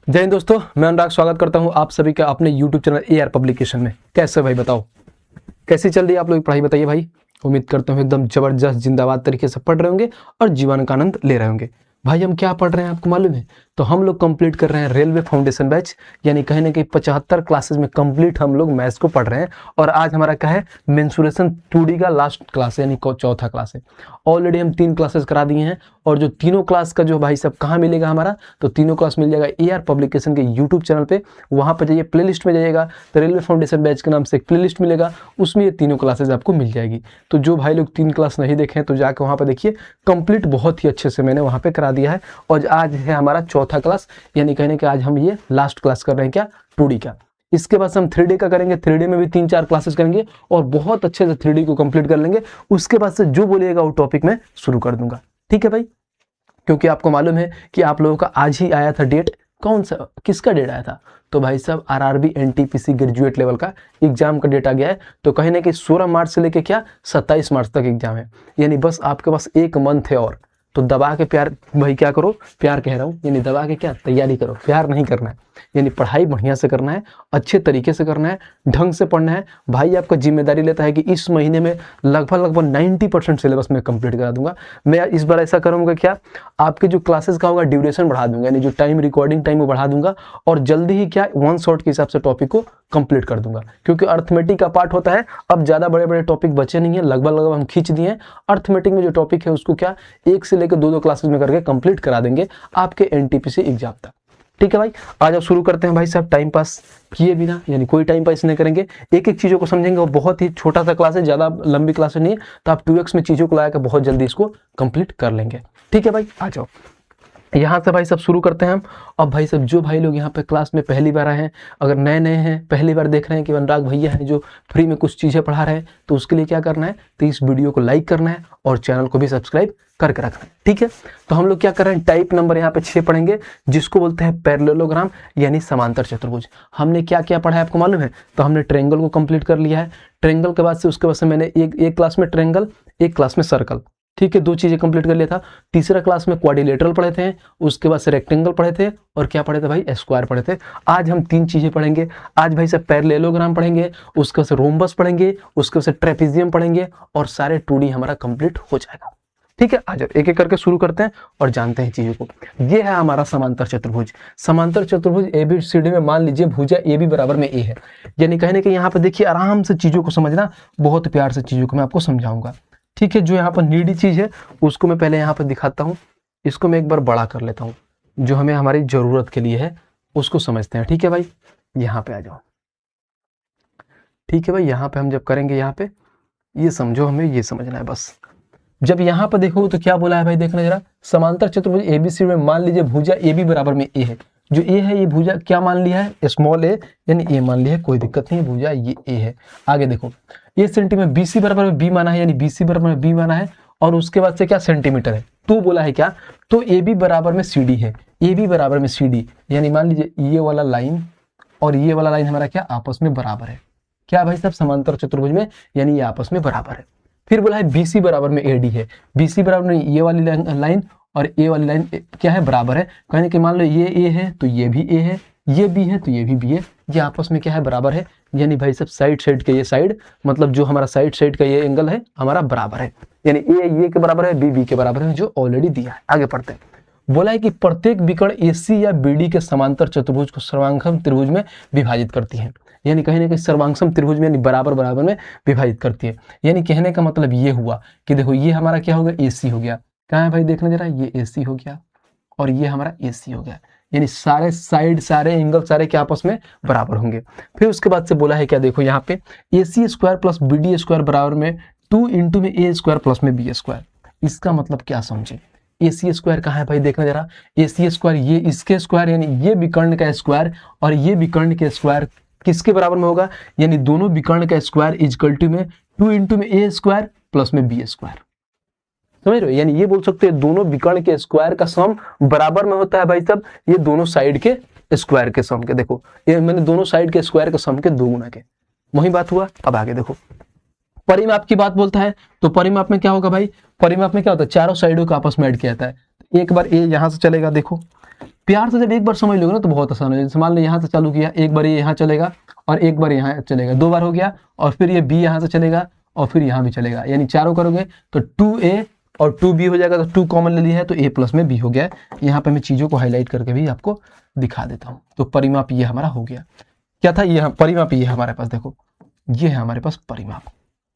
जय हिंद दोस्तों, मैं अनुराग स्वागत करता हूं आप सभी का अपने YouTube चैनल AR पब्लिकेशन में। कैसे भाई बताओ, कैसी चल रही है आप लोग की पढ़ाई? बताइए भाई। उम्मीद करता हूं एकदम जबरदस्त जिंदाबाद तरीके से पढ़ रहे होंगे और जीवन का आनंद ले रहे होंगे। भाई हम क्या पढ़ रहे हैं आपको मालूम है? तो हम लोग कंप्लीट कर रहे हैं रेलवे फाउंडेशन बैच, यानी कहीं ना कहीं 75 क्लासेस में कंप्लीट हम लोग मैथ्स को पढ़ रहे हैं। और आज हमारा क्या है, मेंसुरेशन 2D का लास्ट क्लास है, यानी चौथा क्लास है। ऑलरेडी हम 3 क्लासेस करा दिए हैं और जो तीनों क्लास का जो भाई सब कहाँ मिलेगा हमारा, तो तीनों क्लास मिल जाएगा AR पब्लिकेशन के YouTube चैनल पे। वहाँ पर जाइए, प्लेलिस्ट में जाइएगा तो रेलवे फाउंडेशन बैच के नाम से एक प्लेलिस्ट मिलेगा, उसमें ये तीनों क्लासेस आपको मिल जाएगी। तो जो भाई लोग 3 क्लास नहीं देखे तो जाकर वहाँ पर देखिए, कंप्लीट बहुत ही अच्छे से मैंने वहाँ पे करा दिया है। और आज है हमारा चौथा क्लास, यानी कहने कि आज हम ये लास्ट क्लास कर रहे हैं क्या, 2D का। इसके बाद हम 3D का करेंगे, 3D में भी 3-4 क्लासेस करेंगे और बहुत अच्छे से 3D को कंप्लीट कर लेंगे। उसके बाद से जो बोलिएगा वो टॉपिक मैं शुरू कर दूंगा, ठीक है भाई? क्योंकि आपको मालूम है कि आप लोगों का आज ही आया था डेट, कौन सा किसका डेट आया था? तो भाई साहब RRB NTPC ग्रेजुएट लेवल का एग्जाम का डेट आ गया है। तो कहीं ना कहीं 16 मार्च से लेके क्या 27 मार्च तक एग्जाम है, यानी बस आपके पास 1 मंथ है। और तो दबा के प्यार भाई क्या करो, प्यार कह रहा हूँ, यानी दबा के क्या तैयारी करो, प्यार नहीं करना है। यानी पढ़ाई बढ़िया से करना है, अच्छे तरीके से करना है, ढंग से पढ़ना है। भाई आपका जिम्मेदारी लेता है कि इस महीने में लगभग 90% सिलेबस में कंप्लीट करा दूंगा। मैं इस बार ऐसा करूँगा क्या, आपके जो क्लासेस का होगा ड्यूरेशन बढ़ा दूंगा, यानी जो टाइम रिकॉर्डिंग टाइम वो बढ़ा दूंगा और जल्दी ही क्या 1 शॉट के हिसाब से टॉपिक को कंप्लीट कर दूंगा। क्योंकि अर्थमेटिक का पार्ट होता है, अब ज़्यादा बड़े बड़े टॉपिक बचे नहीं है, लगभग हम खींच दिए हैं। अर्थमेटिक में जो टॉपिक है उसको क्या 1 से लेकर 2 क्लासेस में करके कंप्लीट करा देंगे आपके NTPC एग्जाम तक, ठीक है भाई? आज आप शुरू करते हैं भाई साहब, टाइम पास किए बिना, यानी कोई टाइम पास नहीं करेंगे, एक एक चीज़ों को समझेंगे। और बहुत ही छोटा सा क्लास है, ज़्यादा लंबी क्लास नहीं है, तो आप 2x में चीज़ों को लाकर बहुत जल्दी इसको कंप्लीट कर लेंगे, ठीक है भाई? आ जाओ यहाँ से भाई सब शुरू करते हैं हम। अब भाई सब जो भाई लोग यहाँ पे क्लास में पहली बार आए हैं, अगर नए नए हैं, पहली बार देख रहे हैं कि अनुराग भैया है जो फ्री में कुछ चीज़ें पढ़ा रहे हैं, तो उसके लिए क्या करना है, तो इस वीडियो को लाइक करना है और चैनल को भी सब्सक्राइब करके रखना है, ठीक है? तो हम लोग क्या कर रहे हैं, टाइप नंबर यहाँ पे 6 पढ़ेंगे, जिसको बोलते हैं पैरेललोग्राम, यानी समांतर चतुर्भुज। हमने क्या क्या पढ़ा है आपको मालूम है? तो हमने ट्रायंगल को कंप्लीट कर लिया है। ट्रायंगल के बाद से उसके बाद से मैंने एक क्लास में ट्रायंगल, एक क्लास में सर्कल, ठीक है, 2 चीजें कंप्लीट कर लिया था। तीसरा क्लास में क्वाड्रिलेटरल पढ़े थे, उसके बाद से रेक्टेंगल पढ़े थे और क्या पढ़े थे भाई, स्क्वायर पढ़े थे। आज हम 3 चीजें पढ़ेंगे। आज भाई से पैरेललोग्राम पढ़ेंगे, उसके बाद से रोम्बस पढ़ेंगे, उसके बाद से ट्रेपेजियम पढ़ेंगे और सारे 2D हमारा कंप्लीट हो जाएगा, ठीक है? आज एक एक करके शुरू करते हैं और जानते हैं चीजों को। ये है हमारा समांतर चतुर्भुज। समांतर चतुर्भुज ABCD में मान लीजिए भुजा AB बराबर में A है, यानी कहीं ना कहीं यहाँ पे देखिए आराम से चीजों को समझना, बहुत प्यार से चीजों को मैं आपको समझाऊंगा, ठीक है? जो यहाँ पर नीडी चीज है उसको मैं पहले यहाँ पर दिखाता हूँ, इसको मैं एक बार बड़ा कर लेता हूँ, जो हमें हमारी जरूरत के लिए है उसको समझते हैं, ठीक है भाई? यहाँ पे आ जाओ, ठीक है भाई? यहाँ पे हम जब करेंगे, यहाँ पे ये समझो, हमें ये समझना है बस। जब यहाँ पर देखो तो क्या बोला है भाई, देखना जरा, समांतर चतुर्भुज ABCD में मान लीजिए भुजा AB बराबर में A है। जो A है, ये भुजा क्या मान लिया है, स्मॉल a, यानी A मान लिया है, कोई दिक्कत नहीं, भुजा ये A है। आगे देखो, ये सेंटीमीटर, BC बराबर में B माना है, यानी BC बराबर में B माना है और उसके बाद से क्या सेंटीमीटर है, तो बोला है क्या, तो AB बराबर में CD है। AB बराबर में CD, यानी मान लीजिए ये वाला लाइन और ये वाला लाइन हमारा क्या आपस में बराबर है, क्या भाई साहब, समांतर चतुर्भुज में, यानी ये आपस में बराबर है। फिर बोला है BC बराबर में AD है। BC बराबर में ये वाली लाइन और ये वाली लाइन क्या है, बराबर है। कहने कि मान लो ये A है तो ये भी A है, ये B है तो ये भी B है, ये आपस में क्या है, बराबर है। यानी भाई सब साइड के ये साइड, मतलब जो हमारा साइड का ये एंगल है हमारा बराबर है, यानी A ये के बराबर है, B के बराबर है, जो ऑलरेडी दिया है। आगे पढ़ते हैं। बोला है कि प्रत्येक विकर्ण AC या BD के समांतर चतुर्भुज को सर्वांगसम त्रिभुज में विभाजित करती है, यानी कहीं ना कहीं सर्वांगसम त्रिभुज में, यानी बराबर बराबर में विभाजित करती है। यानी कहने का मतलब ये हुआ कि देखो ये हमारा क्या हो गया, AC हो गया। कहाँ है भाई, देखना जरा, ये AC हो गया और ये हमारा AC हो गया, यानी सारे साइड, सारे एंगल, सारे के आपस में बराबर होंगे। फिर उसके बाद से बोला है क्या, देखो यहाँ पे AC square plus BD square बराबर में 2 इंटू में A स्क्वायर प्लस में B स्क्वायर। इसका मतलब क्या समझे, AC स्क्वायर कहाँ है भाई, देखना जरा, AC स्क्वायर ये इसके स्क्वायर, यानी ये विकर्ण का स्क्वायर और ये विकर्ण के स्क्वायर किसके बराबर में होगा, यानी दोनों विकर्ण का स्क्वायर इजकल टू में 2 इंटू में A स्क्वायर प्लस में B स्क्वायर। समझ रहे हो? यानी ये बोल सकते हैं दोनों विकर्ण के स्क्वायर का सम बराबर में होता है भाई साहब, ये दोनों साइड के स्क्वायर के सम के। देखो ये मैंने दोनों साइड के स्क्वायर के सम के 2 गुना के, वही बात हुआ। अब आगे देखो, परिमाप की बात बोलता है, तो परिमाप में क्या होगा भाई, परिमाप में क्या होता है, चारों साइडों को आपस में ऐड किया जाता है। एक बार ए यहां से चलेगा, देखो प्यार से जब एक बार समझ लोगे ना तो बहुत आसान हो जाएगा। मान लो यहाँ से चालू किया, एक बार ये यहाँ चलेगा और एक बार यहाँ चलेगा, 2 बार हो गया, और फिर ये बी यहाँ से चलेगा और फिर यहाँ भी चलेगा, यानी चारों करोगे तो 2a और 2b हो जाएगा। तो 2 कॉमन ले लिया है तो a प्लस में b हो गया। यहाँ पे मैं चीज़ों को हाईलाइट करके भी आपको दिखा देता हूँ। तो परिमाप ये हमारा हो गया। क्या था ये परिमाप? ये हमारे पास देखो, ये है हमारे पास परिमाप।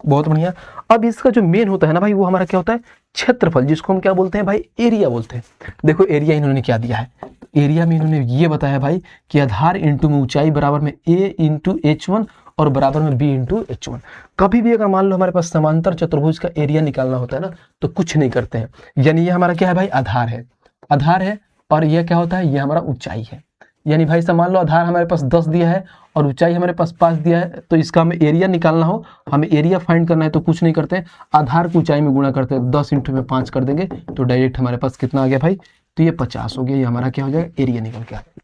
बहुत बढ़िया। अब इसका जो मेन होता है ना भाई, वो हमारा क्या होता है? क्षेत्रफल, जिसको हम क्या बोलते हैं भाई? एरिया बोलते हैं। देखो एरिया इन्होंने क्या दिया है, एरिया में इन्होंने ये बताया भाई कि आधार इंटू में ऊंचाई बराबर में a इंटू h1 और बराबर में b इंटू h1। कभी भी अगर मान लो हमारे पास समांतर चतुर्भुज का एरिया निकालना होता है ना, तो कुछ नहीं करते हैं, यानी ये हमारा क्या है भाई? आधार है, आधार है, और ये क्या होता है? ये हमारा ऊंचाई है। यानी भाई साहब मान लो आधार हमारे पास 10 दिया है और ऊंचाई हमारे पास 5 दिया है, तो इसका हमें एरिया निकालना हो, हमें एरिया फाइंड करना है, तो कुछ नहीं करते हैं, आधार को ऊंचाई में गुणा करते हैं, 10 इंटू में 5 कर देंगे तो डायरेक्ट हमारे पास कितना आ गया भाई? तो ये 50 हो गया। ये हमारा क्या हो जाएगा? एरिया निकल के आ गया।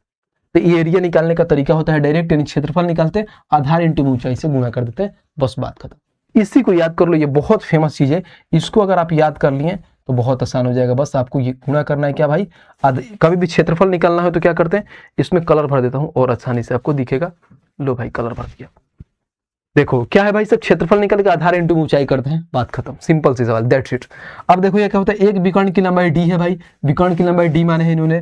तो ये एरिया निकालने का तरीका होता है डायरेक्ट, यानी क्षेत्रफल निकालते हैं, आधार इंटू ऊंचाई से गुणा कर देते हैं, बस बात खत्म। इसी को याद कर लो, ये बहुत फेमस चीज है। इसको अगर आप याद कर लिए तो बहुत आसान हो जाएगा। बस आपको ये गुणा करना है क्या भाई? कभी भी क्षेत्रफल निकालना हो तो क्या करते हैं, इसमें कलर भर देता हूं और आसानी से आपको दिखेगा। लो भाई कलर भर दिया। देखो क्या है भाई सब? क्षेत्रफल निकल के आधार इंटू ऊंचाई करते हैं, बात खत्म। सिंपल सी सवाल, दैट्स इट। अब देखो ये क्या होता है? एक विकर्ण की लंबाई d है भाई, विकर्ण की लंबाई d माने है इन्होंने।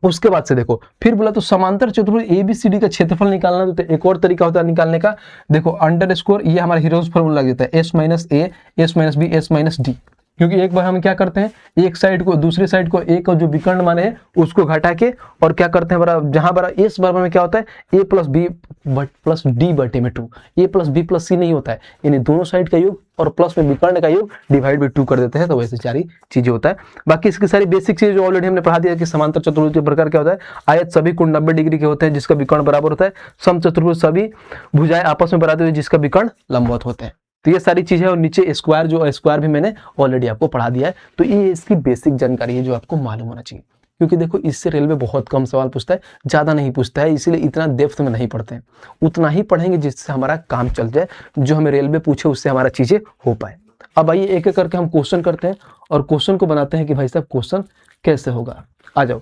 उसके बाद से देखो फिर बोला तो समांतर चतुर्भुज ABCD का क्षेत्रफल निकालना, तो एक और तरीका होता है निकालने का। देखो अंडर स्कोर, ये हमारा हीरोज फॉर्मूला लग जाता है, s minus A, s minus B, s minus D. क्योंकि एक बार हम क्या करते हैं, एक साइड को दूसरी साइड को एक जो विकर्ण माने है उसको घटा के और क्या करते हैं, बराबर जहां बराबर एस बराबर में क्या होता है? a plus B plus D बटे में 2। a plus B plus C नहीं होता है, यानी दोनों साइड का योग और प्लस में विकर्ण का योग डिवाइड बाई 2 कर देते हैं। तो वैसे सारी चीजें होता है। बाकी इसकी सारी बेसिक चीजें जो ऑलरेडी हमने पढ़ा दिया कि समांतर चतुर्भुज के प्रकार क्या होता है। आयत सभी कोण 90 डिग्री के होते हैं जिसका विकर्ण बराबर होता है। समचतुर्भुज सभी भुजाएं आपस में बराबर होती है जिसका विकर्ण लंबवत होते हैं। तो ये सारी चीजें, और नीचे स्क्वायर, जो स्क्वायर भी मैंने ऑलरेडी आपको पढ़ा दिया है। तो ये इसकी बेसिक जानकारी है जो आपको मालूम होना चाहिए, क्योंकि देखो इससे रेलवे बहुत कम सवाल पूछता है, ज्यादा नहीं पूछता है, इसीलिए इतना डेप्थ में नहीं पढ़ते हैं। उतना ही पढ़ेंगे जिससे हमारा काम चल जाए, जो हमें रेलवे पूछे उससे हमारा चीजें हो पाए। अब आइए एक एक करके हम क्वेश्चन करते हैं और क्वेश्चन को बनाते हैं कि भाई साहब क्वेश्चन कैसे होगा। आ जाओ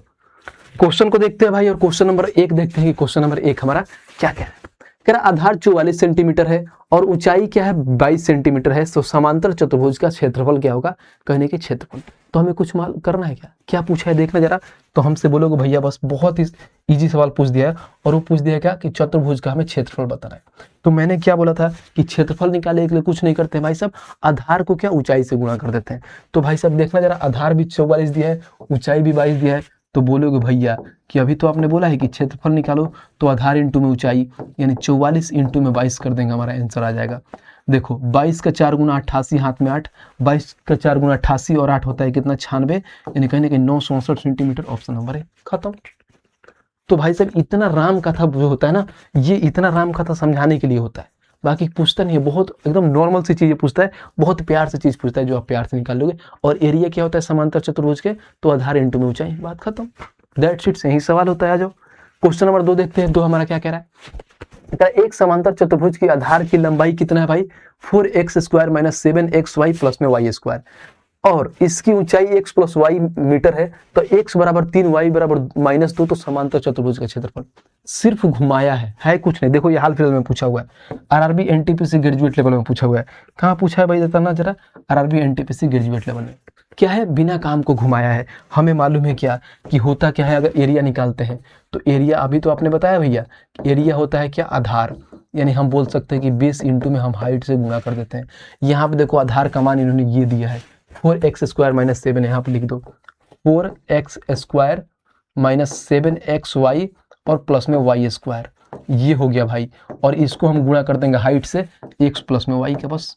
क्वेश्चन को देखते हैं भाई, और क्वेश्चन नंबर 1 देखते हैं कि क्वेश्चन नंबर 1 हमारा क्या क्या है। कह रहा आधार 44 सेंटीमीटर है और ऊंचाई क्या है? 22 सेंटीमीटर है। तो समांतर चतुर्भुज का क्षेत्रफल क्या होगा? कहने के क्षेत्रफल। तो हमें कुछ माल करना है क्या? क्या पूछा है देखना जरा। तो हमसे बोलोगे भैया बस बहुत ही इजी सवाल पूछ दिया है, और वो पूछ दिया क्या कि चतुर्भुज का हमें क्षेत्रफल बताना है। तो मैंने क्या बोला था कि क्षेत्रफल निकालने के लिए कुछ नहीं करते भाई साहब, आधार को क्या ऊंचाई से गुणा कर देते हैं। तो भाई साहब देखना जरा, आधार भी 44 दिया है, ऊंचाई भी 22 दिया है। तो बोलोगे भैया कि अभी तो आपने बोला है कि क्षेत्रफल निकालो, तो आधार इंटू में ऊंचाई, यानी 44 इंटू में 22 कर देंगे, हमारा आंसर आ जाएगा। देखो 22 का 4 गुना 88, हाथ में 8, 22 का 4 गुना 88 और 8 होता है कितना? 96, यानी कहने के 964 सेंटीमीटर। ऑप्शन नंबर है, खत्म। तो भाई साहब इतना राम कथा जो होता है ना, ये इतना राम कथा समझाने के लिए होता है, बाकी पूछता नहीं है। बहुत एकदम नॉर्मल सी चीजें पूछता है, बहुत प्यार से चीज पूछता है जो आप प्यार से निकाल लोगे। और एरिया क्या होता है समांतर चतुर्भुज के? तो आधार इंटू में ऊंचाई, बात खत्म। दैट्स इट, सही सवाल होता है। आ जाओ क्वेश्चन नंबर 2 देखते हैं। 2 हमारा क्या कह रहा है? एक समांतर चतुर्भुज की आधार की लंबाई कितना है भाई? 4x square minus 7xy plus में y स्क्वायर, और इसकी ऊंचाई x प्लस वाई मीटर है। तो x बराबर 3, y बराबर -2। तो समांतर चतुर्भुज का क्षेत्रफल सिर्फ घुमाया है कुछ नहीं। देखो ये हाल फिलहाल में पूछा हुआ है, आरआरबी एनटीपीसी ग्रेजुएट लेवल में पूछा हुआ है। कहाँ पूछा है भाई बताना जरा? आरआरबी एनटीपीसी ग्रेजुएट लेवल में। क्या है? बिना काम को घुमाया है। हमें मालूम है क्या कि होता क्या है अगर एरिया निकालते हैं तो एरिया, अभी तो आपने बताया भैया, एरिया होता है क्या? आधार, यानी हम बोल सकते हैं कि बेस इंटू में हम हाइट से गुणा कर देते हैं। यहाँ पे देखो आधार का मान इन्होंने ये दिया है 4x स्क्वायर माइनस 7, यहाँ पे लिख दो 4x स्क्वायर माइनस 7xy और प्लस में y स्क्वायर, ये हो गया भाई। और इसको हम गुणा कर देंगे हाइट से x प्लस में y के, बस।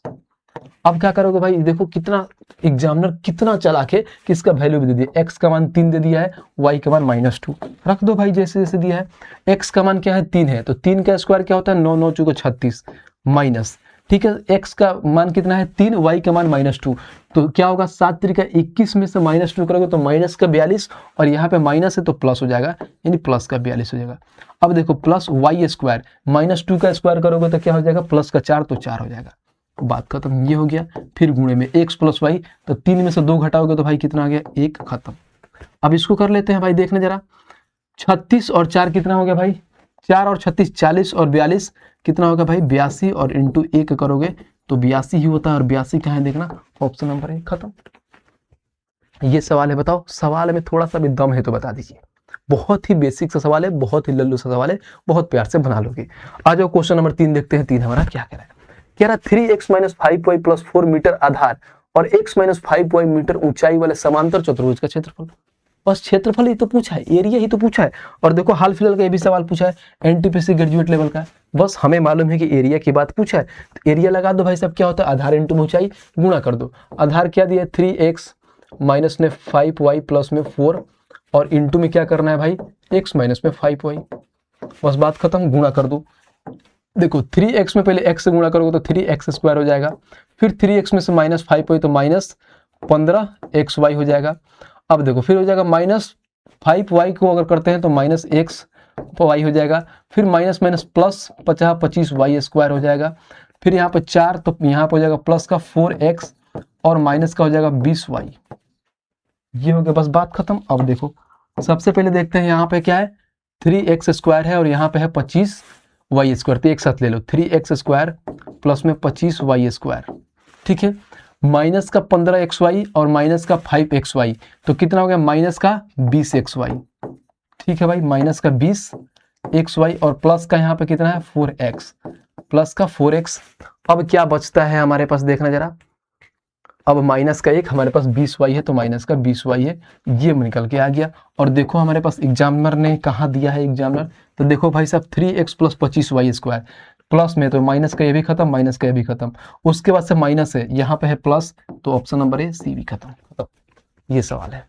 अब क्या करोगे भाई? देखो कितना एग्जामिनर कितना चला के किसका वैल्यू भी दे दिया। x का मान 3 दे दिया है, y का मान -2 रख दो भाई जैसे जैसे दिया है। x का मान क्या है? 3 है, तो 3 का स्क्वायर क्या होता है? 9 9 चौके 36 माइनस, ठीक है, x का मान कितना है? 3, y का मान -2। तो क्या होगा? 7 त्रिका 21 में से -2 करोगे तो माइनस का 42, और यहाँ पे माइनस है तो प्लस हो जाएगा, यानी प्लस का 42 हो जाएगा। अब देखो प्लस y स्क्वायर -2 का स्क्वायर करोगे तो क्या हो जाएगा? प्लस का 4 तो 4 हो जाएगा, बात खत्म। ये हो गया। फिर गुणे में x प्लस y, तो 3 में से 2 घटाओगे तो भाई कितना आ गया? 1, खत्म। अब इसको कर लेते हैं भाई, देखने जरा। 36 और 4 कितना हो गया भाई, 4 और 36 40 और 42 कितना होगा भाई 82 और इंटू 1 करोगे तो 82 ही होता है। और 82 कहाँ है देखना, ऑप्शन नंबर 1 खत्म। ये सवाल है, बताओ सवाल में थोड़ा सा भी दम है तो बता दीजिए। बहुत ही बेसिक सा सवाल है, बहुत ही लल्लू सा सवाल है, बहुत प्यार से बना लोगे। आ जाओ क्वेश्चन नंबर 3 देखते हैं। 3 हमारा क्या कह रहा है, कह रहा 3x - 5y + 4 मीटर आधार और x - 5y मीटर ऊंचाई वाले समांतर चतुर्भुज का क्षेत्रफल। बस क्षेत्रफल ही तो पूछा है, एरिया ही तो पूछा है। और देखो हाल फिलहाल का ये भी सवाल पूछा है, एनटीपीसी ग्रेजुएट लेवल का। बस हमें मालूम है कि एरिया की बात पूछा है, तो एरिया लगा दो भाई साहब। क्या होता है, आधार इंटू ऊंचाई गुणा कर दो। आधार क्या दिया 3x माइनस में 5y प्लस में 4 और इंटू में क्या करना है भाई x माइनस में 5y। बस बात खत्म, गुणा कर दो। देखो 3x में पहले x से गुणा करोगे तो 3x² हो जाएगा, फिर 3x में से माइनस 5y तो माइनस 15xy हो जाएगा। अब देखो फिर हो जाएगा माइनस 5y को अगर करते हैं तो माइनस xy हो जाएगा, फिर माइनस माइनस प्लस 25y² हो जाएगा, फिर यहाँ पे 4 तो यहाँ पे हो जाएगा प्लस का 4x और माइनस का हो जाएगा 20y। ये हो गया, बस बात खत्म। अब देखो सबसे पहले देखते हैं यहाँ पे क्या है, 3x² है और यहाँ पे है 25y²। तो एक साथ ले लो 3x² प्लस में 25y², ठीक है। माइनस का 15xy और माइनस का 5xy तो कितना हो गया माइनस का 20xy, ठीक है भाई, माइनस का 20xy और प्लस का यहाँ पे कितना है 4x, प्लस का 4x। अब क्या बचता है हमारे पास देखना जरा, अब माइनस का 1 हमारे पास 20y है तो माइनस का 20y है, ये निकल के आ गया। और देखो हमारे पास एग्जामिनर ने कहाँ दिया है एग्जामिनर, तो देखो भाई साहब 3x प्लस 25y² प्लस में तो माइनस का ये भी खत्म, माइनस का ये भी खत्म, उसके बाद से माइनस है, यहाँ पे है प्लस, तो ऑप्शन नंबर ए सी भी खत्म। ये सवाल है।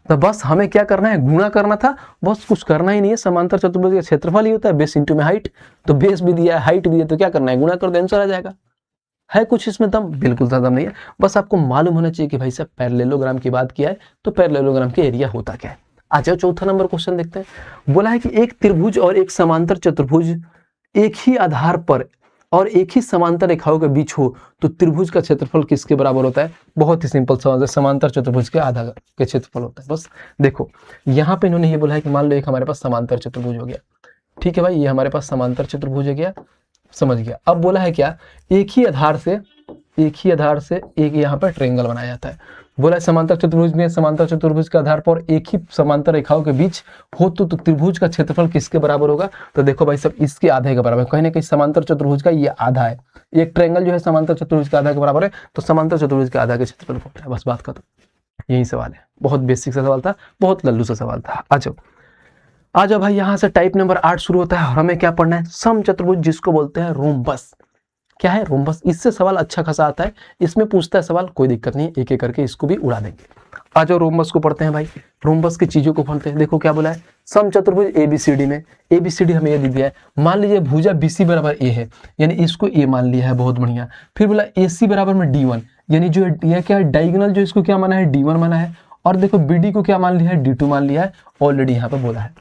तो बस हमें क्या करना है, गुणा करना था, बस कुछ करना ही नहीं है। समांतर चतुर्भुज का क्षेत्रफल ही होता है बेस इंटू में हाइट, तो बेस भी दिया है हाइट भी दिया, तो क्या करना है गुणा कर दो, आंसर आ जाएगा। है कुछ इसमें दम, बिल्कुल दम नहीं है। बस आपको मालूम होना चाहिए कि भाई साहब पैरेललोग्राम की बात किया है तो पैरेललोग्राम के एरिया होता क्या है। आ जाओ चौथा नंबर क्वेश्चन देखते हैं। बोला है कि एक त्रिभुज और एक समांतर चतुर्भुज एक ही आधार पर और एक ही समांतर रेखाओं के बीच हो तो त्रिभुज का क्षेत्रफल किसके बराबर होता है। बहुत ही सिंपल सवाल है, समांतर चतुर्भुज के आधा के क्षेत्रफल होता है। बस देखो यहाँ पे इन्होंने ये बोला है कि मान लो एक हमारे पास समांतर चतुर्भुज हो गया, ठीक है भाई, ये हमारे पास समांतर चतुर्भुज हो गया, समझ गया। अब बोला है क्या, एक ही आधार से एक यहाँ पर ट्रायंगल बनाया जाता है। बोला है समांतर चतुर्भुज में समांतर चतुर्भुज के आधार पर एक ही समांतर रेखाओं के बीच हो तो त्रिभुज का क्षेत्रफल किसके बराबर होगा। तो देखो भाई सब इसके आधे के बराबर, कहीं ना कहीं समांतर चतुर्भुज का ये आधा है, एक ट्रायंगल जो है समांतर चतुर्भुज के आधा के बराबर है, तो समांतर चतुर्भुज के आधा के क्षेत्रफल होता है। बस बात खत्म, यही सवाल है। बहुत बेसिक सा सवाल था, बहुत लल्लू सा सवाल था। आ जाओ भाई, यहाँ से टाइप नंबर 8 शुरू होता है और हमें क्या पढ़ना है, समचतुर्भुज जिसको बोलते हैं रोम्बस। क्या है रोम्बस, इससे सवाल अच्छा खासा आता है, इसमें पूछता है सवाल, कोई दिक्कत नहीं, एक एक करके इसको भी उड़ा देंगे। आ जाओ रोम्बस को पढ़ते हैं भाई, रोम्बस की चीजों को पढ़ते हैं। देखो क्या बोला है, समचतुर्भुज एबीसीडी में, एबीसीडी हमें ये दी दिया है, मान लीजिए भुजा बीसी बराबर ए है, यानी इसको ए मान लिया है, बहुत बढ़िया। फिर बोला एसी बराबर में D1, यानी जो ये क्या है डायगोनल, जो इसको क्या माना है D1 माना है, और देखो बीडी को क्या मान लिया है D2 मान लिया है, ऑलरेडी यहाँ पे बोला है।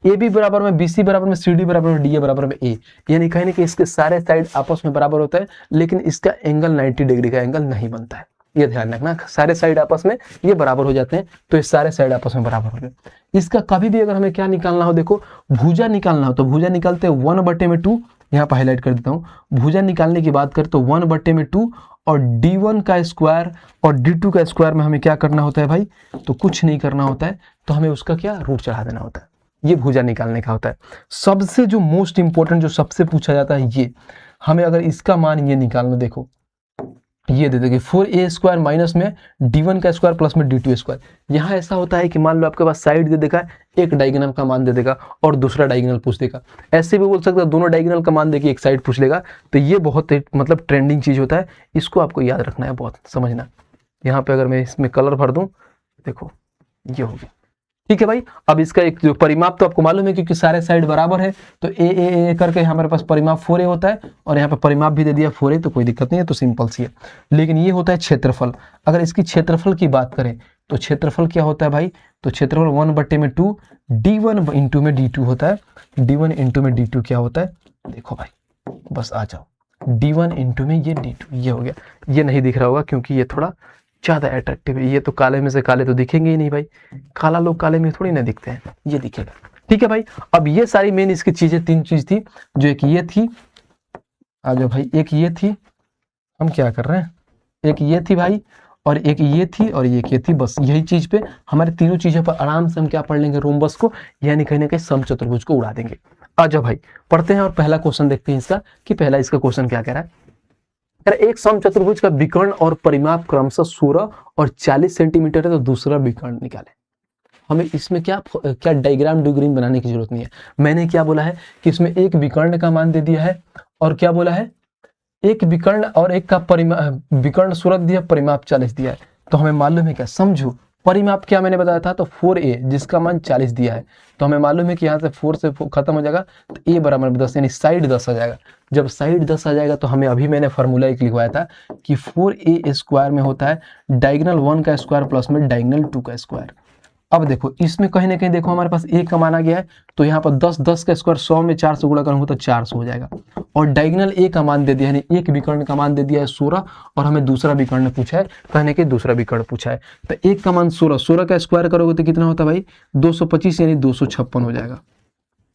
ए बी बराबर में बीसी बराबर में सीडी बराबर में डी बराबर में ए, यानी कहीं ना कहीं इसके सारे साइड आपस में बराबर होता है, लेकिन इसका एंगल 90 डिग्री का एंगल नहीं बनता है, ये ध्यान रखना। सारे साइड आपस में ये बराबर हो जाते हैं, तो ये सारे साइड आपस में बराबर हो गए। इसका कभी भी अगर हमें क्या निकालना हो, देखो भुजा निकालना हो तो भुजा निकालते हैं 1/2, यहाँ पर हाईलाइट कर देता हूँ। भुजा निकालने की बात करें तो 1/2 और D1 का स्क्वायर और D2 का स्क्वायर में हमें क्या करना होता है भाई, तो कुछ नहीं करना होता है, तो हमें उसका क्या रूट चढ़ा देना होता है। ये भुजा निकालने का होता है। सबसे जो मोस्ट इंपॉर्टेंट जो सबसे पूछा जाता है, ये हमें अगर इसका मान ये निकालना, देखो ये दे देंगे 4a² माइनस में D1 का स्क्वायर प्लस में D2 स्क्वायर। यहाँ ऐसा होता है कि मान लो आपके पास साइड दे देगा, एक डायगोनल का मान दे देगा और दूसरा डायगोनल पूछ देगा। ऐसे भी बोल सकता है दोनों डायगोनल का मान देके एक साइड पूछ लेगा, तो ये बहुत मतलब ट्रेंडिंग चीज होता है, इसको आपको याद रखना है, बहुत समझना। यहाँ पे अगर मैं इसमें कलर भर दूं, देखो ये हो गया, ठीक है भाई। अब इसका एक जो परिमाप तो आपको मालूम है, क्योंकि सारे साइड बराबर है, तो ए करके हमारे पास परिमाप 4a होता है, और यहाँ पे परिमाप भी दे दिया 4a, तो कोई दिक्कत नहीं है, तो सिंपल सी है। लेकिन ये होता है क्षेत्रफल। अगर इसकी क्षेत्रफल की बात करें तो क्षेत्रफल क्या होता है भाई, तो क्षेत्रफल 1/2 D1 इंटू में D2 होता है। D1 इंटू में D2 क्या होता है, देखो भाई बस आ जाओ, D1 इंटू में ये D2, ये हो गया। ये नहीं दिख रहा होगा क्योंकि ये थोड़ा ज्यादा अट्रैक्टिव है। ये तो काले में से काले तो दिखेंगे ही नहीं भाई, काला लोग काले में थोड़ी ना दिखते हैं, ये दिखेगा। ठीक है भाई, अब ये सारी मेन इसकी चीजें, 3 चीज थी, जो एक ये थी, आ जाओ भाई, एक ये थी, हम क्या कर रहे हैं, एक ये थी भाई, और एक ये थी, और एक ये थी, बस यही चीज पे हमारे तीनों चीजों पर आराम से हम क्या पढ़ लेंगे, रोम्बस को, यानी कहीं ना कहीं समचतुर्भुज को उड़ा देंगे। आ जाओ भाई पढ़ते हैं और पहला क्वेश्चन देखते हैं इसका, कि पहला इसका क्वेश्चन क्या कह रहा है। एक समचतुर्भुज का विकर्ण और परिमाप क्रमशः 16 और 40 सेंटीमीटर है, तो दूसरा विकर्ण निकाले। हमें इसमें क्या क्या डायग्राम डुग्रीम बनाने की जरूरत नहीं है। मैंने क्या बोला है कि इसमें एक विकर्ण का मान दे दिया है, और क्या बोला है, एक विकर्ण और एक का विकर्ण 16 दिया, परिमाप 40 दिया है। तो हमें मालूम है क्या, समझो, परिमाप क्या मैंने बताया था, तो 4a जिसका मान 40 दिया है, तो हमें मालूम है कि यहाँ से 4 से खत्म हो जाएगा, तो a बराबर 10, यानी साइड 10 आ जाएगा। जब साइड 10 आ जाएगा तो हमें, अभी मैंने फॉर्मूला एक लिखवाया था कि 4a स्क्वायर में होता है डायगोनल 1 का स्क्वायर प्लस में डायगोनल 2 का स्क्वायर। अब देखो इसमें कहीं ना कहीं देखो हमारे पास a का मान आ गया है, तो यहाँ पर 10 का स्क्वायर 100 में 4 से गुणा करूंगा तो 400 हो जाएगा, और डायगोनल a का मान दे दिया, यानी एक विकर्ण का मान दे दिया है 16, और हमें दूसरा विकर्ण पूछा है, कहने के दूसरा विकर्ण पूछा है, तो एक का मान 16, 16 का स्क्वायर करोगे तो कितना होता है भाई, 225, यानी 256 हो जाएगा।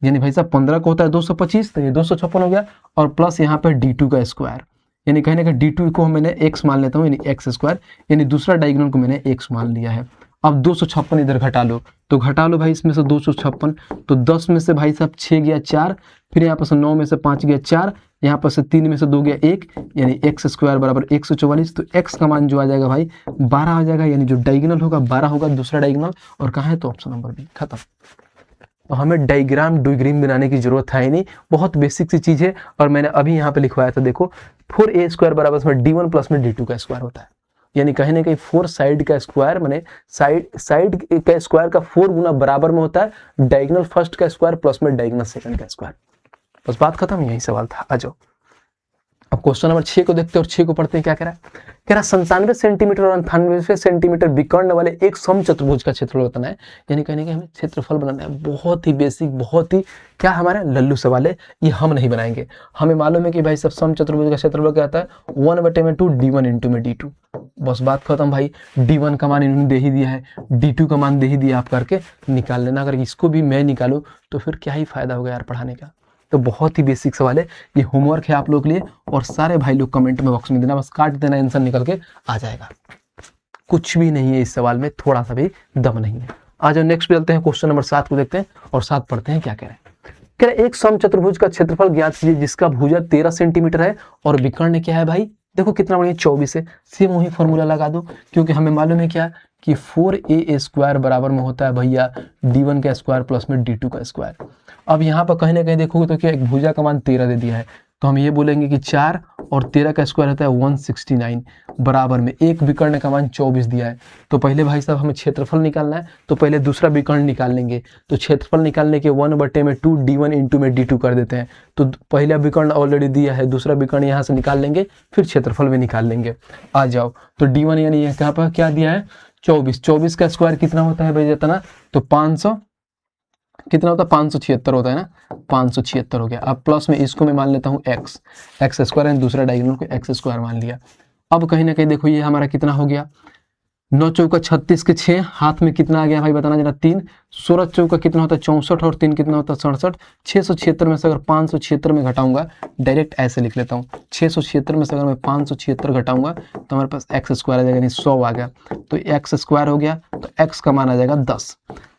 यानी भाई साहब 15 को होता है 225, तो ये 256 हो गया, और प्लस यहाँ पे d2 का स्क्वायर, यानी कहने का d2 को मैंने x मान लेता हूँ, यानी x स्क्वायर, यानी दूसरा डायगोनल को मैंने x मान लिया है। अब 256 इधर घटा लो, तो घटा लो भाई इसमें से 256, तो 10 में से भाई साहब 6 गया 4, फिर यहाँ पर से 9 में से 5 गया 4, यहाँ पर से 3 में से 2 गया 1, यानी x स्क्वायर बराबर 144। तो x का मान जो आ जाएगा भाई 12 आ जाएगा, यानी जो डायगोनल होगा 12 होगा, दूसरा डायगोनल, और कहाँ है, तो ऑप्शन नंबर बी, खत्म। तो हमें डायग्राम डुग्रीम बनाने की जरूरत है ही नहीं, बहुत बेसिक सी चीज है, और मैंने अभी यहाँ पे लिखवाया था, देखो 4a स्क्वायर बराबर में d1 प्लस में d2 का स्क्वायर होता है, यानी कहीं ना कहीं 4 साइड का स्क्वायर, मैंने साइड का स्क्वायर का 4 गुना बराबर में होता है डायगोनल फर्स्ट का स्क्वायर प्लस में डायगोनल सेकंड का स्क्वायर। बस बात खत्म, यही सवाल था। आ जाओ अब क्वेश्चन नंबर 6 को देखते हैं, और 6 को पढ़ते हैं। क्या कह रहा है, कह रहा 97 सेंटीमीटर और 98 सेंटीमीटर विकर्ण वाले एक समचतुर्भुज का क्षेत्रफल बताना है, यानी कहने के हमें क्षेत्रफल बनाना है। बहुत ही बेसिक, बहुत ही क्या हमारा लल्लू सवाल है, ये हम नहीं बनाएंगे। हमें मालूम है कि भाई सब समचतुर्भुज का क्षेत्रफल क्या आता है, 1/2 d1 इंटू में d2। बस बात खत्म भाई, d1 का मान इन्होंने दे ही दिया है, d2 का मान दे ही दिया, आप करके निकाल लेना। अगर इसको भी मैं निकालूं तो फिर क्या ही फायदा होगा यार पढ़ाने का। तो बहुत ही बेसिक सवाल है, ये होमवर्क है आप लोग के लिए, और सारे भाई लोग कमेंट में बॉक्स में देना, बस काट देना, आंसर निकल के आ जाएगा। कुछ भी नहीं है इस सवाल में, थोड़ा सा भी दम नहीं है। आ जाओ नेक्स्ट पे चलते हैं, क्वेश्चन नंबर 7 को देखते हैं, और 7 पढ़ते हैं। क्या कह रहे हैं, कह रहे एक समचतुर्भुज का क्षेत्रफल ज्ञात कीजिए जिसका भुजा 13 सेंटीमीटर है और विकर्ण क्या है भाई, देखो कितना बढ़िया 24 है। सेम वही फॉर्मूला लगा दो, क्योंकि हमें मालूम है क्या कि 4a स्क्वायर बराबर में होता है भैया d1 का स्क्वायर प्लस में d2 का स्क्वायर। अब यहाँ पर कहीं ना कहीं देखोगे तो क्या, एक भुजा का मान 13 दे दिया है, तो हम ये बोलेंगे कि 4 और 13 का स्क्वायर होता है 169, बराबर में एक विकर्ण का मान 24 दिया है। तो पहले भाई साहब हमें क्षेत्रफल निकालना है, तो पहले दूसरा विकर्ण निकाल लेंगे। तो क्षेत्रफल निकालने के 1/2 d1 इंटू में d2 कर देते हैं। तो पहला विकर्ण ऑलरेडी दिया है, दूसरा विकर्ण यहाँ से निकाल लेंगे, फिर क्षेत्रफल भी निकाल लेंगे। आ जाओ, तो d1 यानी यहाँ पर क्या दिया है 24, 24 का स्क्वायर कितना होता है भाई जितना, तो 500 कितना होता है 576 होता है ना, 576 हो गया। अब प्लस में इसको मैं मान लेता हूँ x स्क्वायर है, दूसरा डायगोनल को x स्क्वायर मान लिया। अब कहीं ना कहीं देखो ये हमारा कितना हो गया, 9 चौका 36 के 6, हाथ में कितना आ गया भाई बताना जरा 3, 16 चौका कितना होता है 64, और 3 कितना होता है 67। 676 में से अगर 576 में घटाऊंगा, डायरेक्ट ऐसे लिख लेता हूँ, 676 में से अगर मैं 576 घटाऊंगा तो हमारे पास x स्क्वायर आ जाएगा, यानी 100 आ गया। तो x स्क्वायर हो गया, तो x का मान आ जाएगा 10।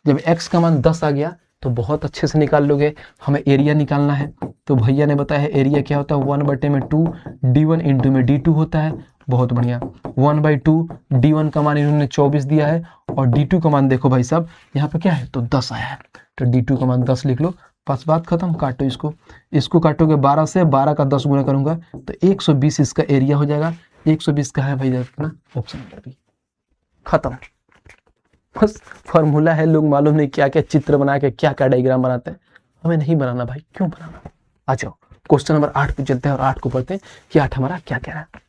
जब x का मान 10 आ गया तो बहुत अच्छे से निकाल लोगे। हमें एरिया निकालना है, तो भैया ने बताया है एरिया क्या होता है 1/2 d1 इंटू में d2 होता है। बहुत बढ़िया, 1/2 d1 का मान इन्होंने 24 दिया है, और d2 का मान देखो भाई साहब यहाँ पे क्या है, तो 10 आया है, तो d2 का मान 10 लिख लो। बस बात खत्म, काटो इसको काटोगे 12 से, 12 का 10 गुना करूंगा तो 120 इसका एरिया हो जाएगा। 120 का है भाई अपना ऑप्शन नंबर बी, खत्म। बस फॉर्मूला है, लोग मालूम नहीं क्या क्या चित्र बना के क्या क्या डायग्राम बनाते हैं, हमें नहीं बनाना भाई, क्यों बनाना। आ जाओ क्वेश्चन नंबर 8 पे चलते हैं, और 8 को पढ़ते हैं कि 8 हमारा क्या कह रहा है।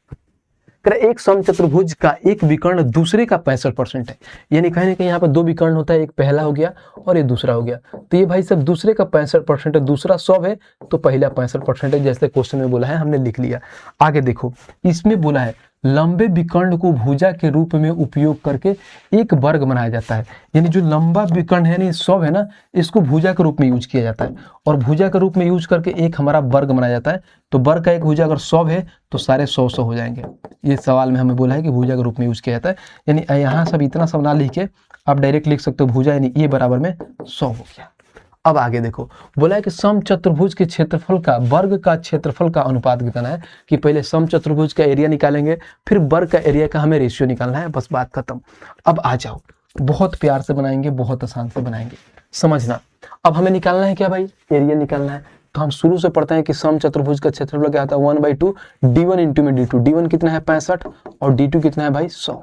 एक समचतुर्भुज का एक विकर्ण दूसरे का 65% है, यानी कहीं ना कहीं यहाँ पर 2 विकर्ण होता है, एक पहला हो गया और ये दूसरा हो गया। तो ये भाई सब दूसरे का 65% है, दूसरा 100 है तो पहला 65% है, जैसे क्वेश्चन में बोला है हमने लिख लिया। आगे देखो इसमें बोला है लंबे विकर्ण को भुजा के रूप में उपयोग करके एक वर्ग बनाया जाता है। यानी जो लंबा विकर्ण है यानी 100 है ना, इसको भुजा के रूप में यूज किया जाता है और भुजा के रूप में यूज करके एक हमारा वर्ग बनाया जाता है। तो वर्ग का एक भुजा अगर 100 है तो सारे 100 हो जाएंगे। ये सवाल में हमें बोला है कि भुजा के रूप में यूज किया जाता है। यानी यहाँ सब इतना सब ना लिख के आप डायरेक्ट लिख सकते हो भुजा, यानी ये बराबर में 100 हो गया। अब आगे देखो, बोला है कि समचतुर्भुज के क्षेत्रफल का वर्ग का क्षेत्रफल का अनुपात कितना है, कि पहले समचतुर्भुज का एरिया निकालेंगे, फिर वर्ग का एरिया का हमें रेशियो निकालना है, बस बात खत्म। अब आ जाओ, बहुत प्यार से बनाएंगे, बहुत आसान से बनाएंगे, समझना। अब हमें निकालना है क्या भाई, एरिया निकालना है। तो हम शुरू से पढ़ते हैं कि समचतुर्भुज का क्षेत्रफल क्या आता है 1/2 d1 इंटू में d2। d1 कितना है 65 और d2 कितना है भाई 100,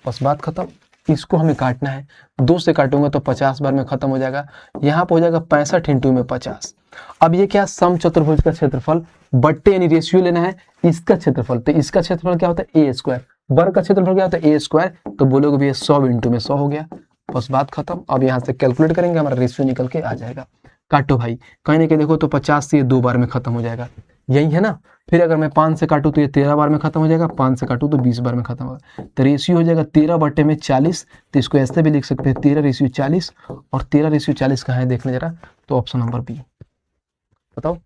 बस बात खत्म। इसको हमें काटना है, 2 से काटूंगा तो 50 बार में खत्म हो जाएगा। यहाँ पे हो जाएगा 65 इंटू में 50। अब ये क्या, समचतुर्भुज का क्षेत्रफल बट्टे यानी रेशियो लेना है इसका क्षेत्रफल। तो इसका क्षेत्रफल क्या होता है a², वर्ग का क्षेत्रफल क्या होता है a²। तो बोलोगे भैया 100 इंटू में 100 हो गया, बस बात खत्म। अब यहाँ से कैलकुलेट करेंगे, हमारा रेशियो निकल के आ जाएगा। काटो भाई, कहीं ना कहीं देखो तो 50 से ये 2 बार में खत्म हो जाएगा, यही है ना। फिर अगर मैं 5 से काटूं तो ये 13 बार में खत्म हो जाएगा, 5 से काटूं तो 20 बार में खत्म होगा। तो रेशियो हो जाएगा 13/40। तो इसको ऐसे भी लिख सकते हैं 13:40, और 13:40 कहाँ है देखने जरा, तो ऑप्शन नंबर बी। बताओ,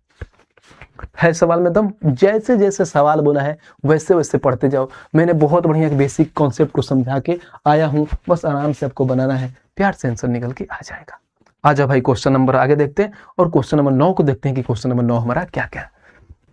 है सवाल में दम? जैसे जैसे सवाल बोला है वैसे वैसे पढ़ते जाओ। मैंने बहुत बढ़िया बेसिक कॉन्सेप्ट को समझा के आया हूँ, बस आराम से आपको बनाना है, प्यार से आंसर निकल के आ जाएगा। आ जाओ भाई, क्वेश्चन नंबर आगे देखते हैं, और क्वेश्चन नंबर 9 को देखते हैं कि क्वेश्चन नंबर 9 हमारा क्या क्या है।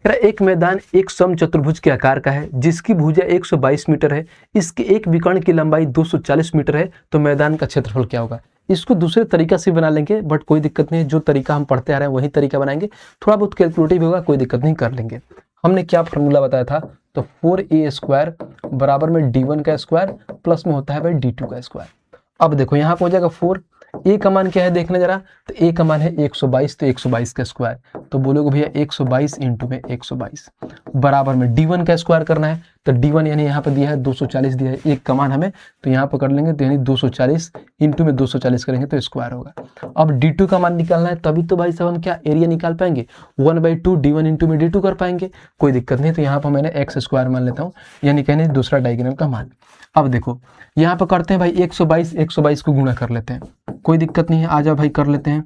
एक मैदान एक समचतुर्भुज के आकार का है जिसकी भुजा 122 मीटर है, इसके एक विकर्ण की लंबाई 240 मीटर है, तो मैदान का क्षेत्रफल क्या होगा। इसको दूसरे तरीका से बना लेंगे, बट कोई दिक्कत नहीं है, जो तरीका हम पढ़ते आ रहे हैं वही तरीका बनाएंगे। थोड़ा बहुत कैलकुलेटिव होगा, कोई दिक्कत नहीं, कर लेंगे। हमने क्या फॉर्मूला बताया था, तो 4a² बराबर में d1 का स्क्वायर प्लस में होता है भाई d2 का स्क्वायर। अब देखो यहाँ पे हो जाएगा 4, ए का मान क्या है देखने जरा, तो ए का मान है 122, तो 122 का स्क्वायर। तो बोलोगे भैया 122 इंटू में 122 बराबर में d1 का स्क्वायर करना है। तो d1 यानी यहाँ पे दिया है 240 दिया है, एक का मान हमें, तो यहाँ पर कर लेंगे, तो यानी 240 इंटू में 240 करेंगे तो स्क्वायर होगा। अब d2 का मान निकालना है, तभी तो भाई साहब हम क्या एरिया निकाल पाएंगे, 1/2 d1 इंटू में d2 कर पाएंगे, कोई दिक्कत नहीं। तो यहाँ पर मैंने x² मान लेता हूँ, यानी कहने दूसरा डायगोनल का मान। अब देखो यहाँ पर करते हैं भाई 122 को गुणा कर लेते हैं, कोई दिक्कत नहीं है। आ जाओ भाई कर लेते हैं,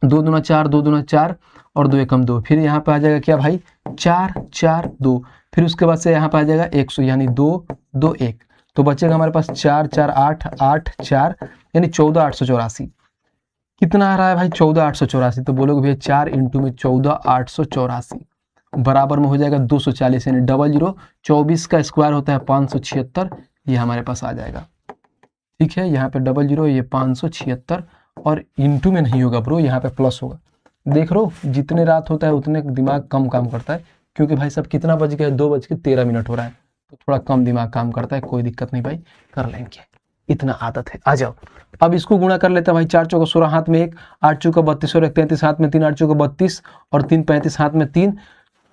2 दूना 4, 2 दूना 4 और 2 एकम 2। फिर यहाँ पे आ जाएगा क्या भाई 4 4 2, फिर उसके बाद से यहाँ पे आ जाएगा 100 यानी 2 2 1, तो बचेगा हमारे पास 4 4 8 8 4 यानी 14,884। कितना आ रहा है भाई 14,884। तो बोलोगे भैया 4 इंटू में 14,884 बराबर में हो जाएगा 240, यानी 00 24 का स्क्वायर होता है 576, ये हमारे पास आ जाएगा। ठीक है, यहाँ पे 00 ये 576, और इंटू में नहीं होगा ब्रो, यहाँ पे प्लस होगा। देख रो, जितने रात होता है उतने दिमाग कम काम करता है, क्योंकि भाई सब कितना बज गया, 2:13 हो रहा है, तो थोड़ा कम दिमाग काम करता है, कोई दिक्कत नहीं भाई, कर लेंगे, इतना आदत है। आ जाओ, अब इसको गुणा कर लेते हैं भाई, 4 चौका 16 हाथ में 1, 8 चौका 32 और 1 33 हाथ में 3, 8 चौका 32 और 3 35 हाथ में 3,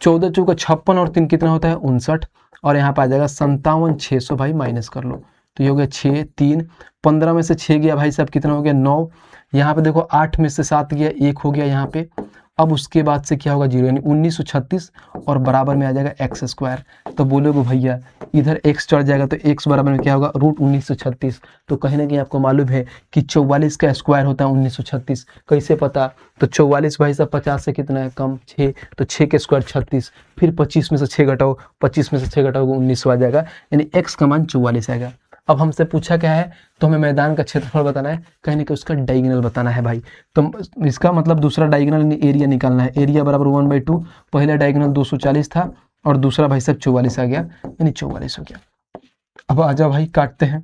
14 चौका 56 और 3 कितना होता है 59, और यहाँ पे आ जाएगा 57,600 भाई, माइनस कर लो तो ये हो गया 6 3 15 में से 6 गया भाई साहब, कितना हो गया 9। यहाँ पे देखो 8 में से 7 गया, 1 हो गया यहाँ पे। अब उसके बाद से क्या होगा 0, यानी 1936 और बराबर में आ जाएगा x²। तो बोलोगे भैया इधर x चढ़ जाएगा तो x बराबर में क्या होगा √1936। तो कहीं ना कहीं आपको मालूम है कि 44 का स्क्वायर होता है 1936। कैसे पता, तो 44 भाई साहब 50 से कितना है कम 6, तो 6 के स्क्वायर 36, फिर 25 में से 6 घटाओ, 25 में से 6 घटाओगे 19 आ जाएगा, यानी x का मान 44 आएगा। अब हमसे पूछा क्या है, तो हमें मैदान का क्षेत्रफल बताना है, कहीं ना कहीं उसका डायगोनल बताना है भाई। तो इसका मतलब दूसरा डायगोनल एरिया निकालना है। एरिया बराबर 1/2, पहला डायगोनल 240 था और दूसरा भाई साहब 44 आ गया, यानी 44 हो गया। अब आ जाओ भाई काटते हैं,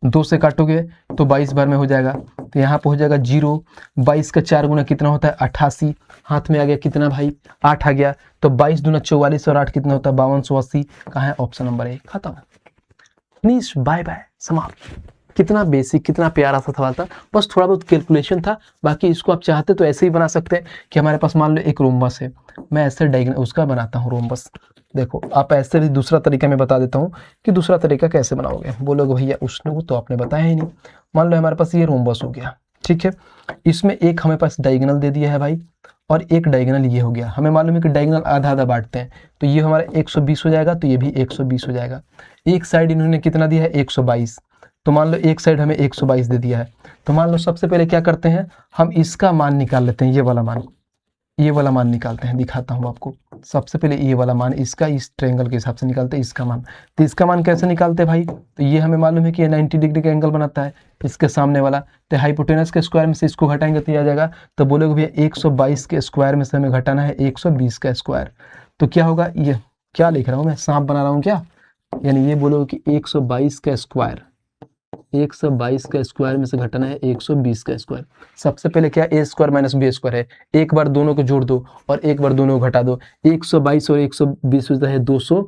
2 से काटोगे तो 22 बार में हो जाएगा, तो यहाँ पे हो जाएगा 0। 22 का 4 गुना कितना होता है 88, हाथ में आ गया कितना भाई 8 आ गया, तो 22 दूना 44 और 8 कितना होता है 5280। कहाँ है ऑप्शन नंबर ए, खत्म, फिनिश, बाय बाय, समाप्त। कितना बेसिक, कितना प्यारा सा सवाल था, बस थोड़ा बहुत कैलकुलेशन था। बाकी इसको आप चाहते तो ऐसे ही बना सकते हैं कि हमारे पास मान लो एक रोम्बस है, मैं ऐसे डायगोनल उसका बनाता हूँ रोम्बस। देखो आप ऐसे भी दूसरा तरीका मैं बता देता हूँ कि दूसरा तरीका कैसे बनाओगे। बोलोगे भैया उसने तो आपने बताया ही नहीं। मान लो हमारे पास ये रोम्बस हो गया, ठीक है, इसमें एक हमें पास डायगोनल दे दिया है भाई, और एक डायगोनल ये हो गया। हमें मालूम है कि डायगोनल आधा आधा बांटते हैं, तो ये हमारा 120 हो जाएगा, तो ये भी 120 हो जाएगा। एक साइड इन्होंने कितना दिया है 122, तो मान लो एक साइड हमें 122 दे दिया है। तो मान लो सबसे पहले क्या करते हैं, हम इसका मान निकाल लेते हैं, ये वाला मान निकालते हैं। दिखाता हूँ आपको। सबसे पहले ये वाला मान इसका इस ट्रायंगल के हिसाब से निकालते हैं इसका मान। तो इसका मान कैसे निकालते हैं भाई, तो ये हमें मालूम है कि ये 90 डिग्री का एंगल बनाता है इसके सामने वाला। तो हाइपोटेनस के स्क्वायर में से इसको घटाएंगे तो ये आ जाएगा। तो बोलोगे भैया 122 के स्क्वायर में से हमें घटाना है 120 का स्क्वायर, तो क्या होगा, ये क्या लिख रहा हूँ मैं, सांप बना रहा हूँ क्या, यानी ये बोलोगे कि 122 का स्क्वायर, 122 का स्क्वायर में से घटाना है 120 का स्क्वायर। सबसे पहले क्या ए स्क्वायर माइनस बी स्क्वायर है, एक बार दोनों को जोड़ दो और एक बार दोनों को घटा दो। 122 और 120 होता है 200,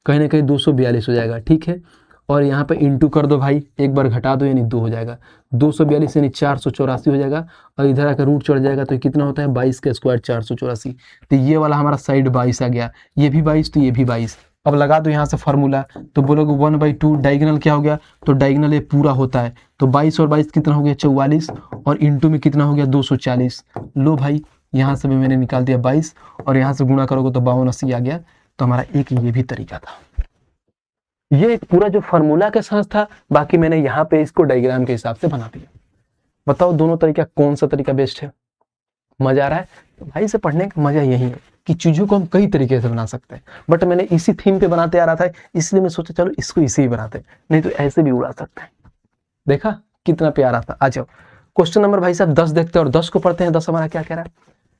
कहीं ना कहीं 242 हो जाएगा, ठीक है। और यहाँ पे इंटू कर दो भाई, एक बार घटा दो यानी 2 हो जाएगा। 242 यानी 484 हो जाएगा, और इधर आकर रूट चढ़ जाएगा तो कितना होता है 22 का स्क्वायर 484। तो ये वाला हमारा साइड 22 आ गया, ये भी 22 तो ये भी 22। अब लगा दो यहाँ से फार्मूला, तो बोलोगे 1/2 डायगोनल क्या हो गया, तो डायगोनल ये पूरा होता है, तो 22 और 22 कितना हो गया 44, और इंटू में कितना हो गया 240। लो भाई यहाँ से भी मैंने निकाल दिया 22, और यहाँ से गुणा करोगे तो 5280 आ गया। तो हमारा एक ये भी तरीका था। ये एक पूरा जो फार्मूला के साथ था, बाकी मैंने यहाँ पे इसको डायग्राम के हिसाब से बना दिया। बताओ दोनों तरीका कौन सा तरीका बेस्ट है। मजा आ रहा है, तो भाई से पढ़ने का मजा यही है कि चीजों को हम कई तरीके से बना सकते हैं, बट मैंने इसी थीम पे बनाते आ रहा था, इसलिए मैं सोचा चलो इसको इसे ही बनाते, नहीं तो ऐसे भी उड़ा सकते हैं। देखा कितना प्यारा था। आ जाओ क्वेश्चन नंबर भाई साहब 10 देखते हैं और 10 को पढ़ते हैं। 10 हमारा क्या कह रहा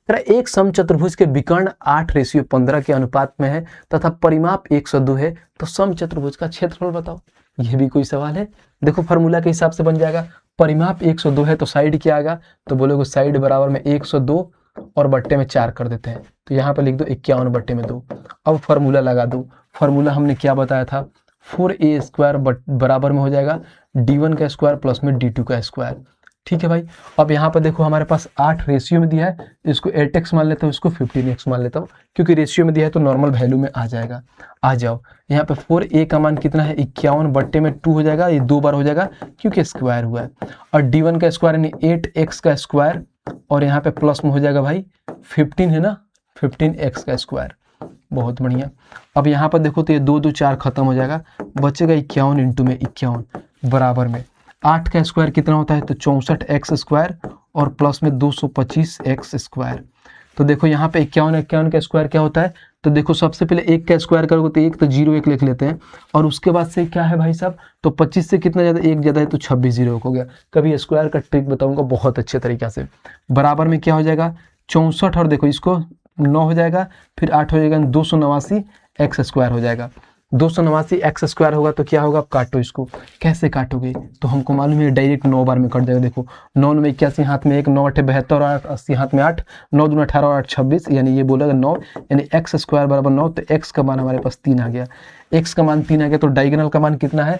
है, एक समचतुर्भुज के विकर्ण 8:15 के अनुपात में है तथा परिमाप 102 है, तो समचतुर्भुज का क्षेत्रफल बताओ। यह भी कोई सवाल है। देखो फार्मूला के हिसाब से बन जाएगा, परिमाप 102 है तो साइड क्या आएगा, तो बोलोगे साइड बराबर में 102 और बट्टे में 4 कर देते हैं, तो यहाँ पे लिख दो 51/2। अब फार्मूला लगा दो। फार्मूला हमने क्या बताया था, 4a² बराबर में हो जाएगा d1 का स्क्वायर प्लस में d2 का स्क्वायर। ठीक है भाई। अब यहाँ पर देखो हमारे पास 8 रेशियो में दिया है, इसको 8x मान लेता हूँ, इसको 15x मान लेता हूँ, क्योंकि रेशियो में दिया है तो नॉर्मल वैल्यू में आ जाएगा। आ जाओ यहाँ पे 4a का मान कितना है 51/2 हो जाएगा, ये 2 बार हो जाएगा क्योंकि स्क्वायर हुआ है, और d1 का स्क्वायर यानी 8x का स्क्वायर, और यहाँ पे प्लस में हो जाएगा भाई 15 है ना, 15x का स्क्वायर। बहुत बढ़िया। अब यहाँ पर देखो तो ये 2 2 4 खत्म हो जाएगा, बचेगा 51 इंटू में 51 बराबर में 8 का स्क्वायर कितना होता है, तो 64x स्क्वायर और प्लस में 225x स्क्वायर। तो देखो यहाँ पे 51 का स्क्वायर क्या होता है, तो देखो सबसे पहले 1 का स्क्वायर करोगे तो 1 तो 0 1 लिख लेते हैं, और उसके बाद से क्या है भाई साहब, तो 25 से कितना ज़्यादा 1 ज़्यादा है तो 26 0 हो गया। कभी स्क्वायर का ट्रिक बताऊंगा बहुत अच्छे तरीका से। बराबर में क्या हो जाएगा 64, और देखो इसको 9 हो जाएगा, फिर 8 हो जाएगा 289x स्क्वायर हो जाएगा। 289x स्क्वायर होगा तो क्या होगा, आप काटो इसको। कैसे काटोगे, तो हमको मालूम है डायरेक्ट 9 बार में कट जाएगा। देखो 9 में 81 हाथ में 1, 9 8 72 और 8 80 हाथ में 8, 9 दूना 18 और 8 26, यानी ये बोलेगा 9, यानी x स्क्वायर बराबर 9। तो x का मान हमारे पास 3 आ गया। x का मान 3 आ गया, तो डायगोनल का मान कितना है,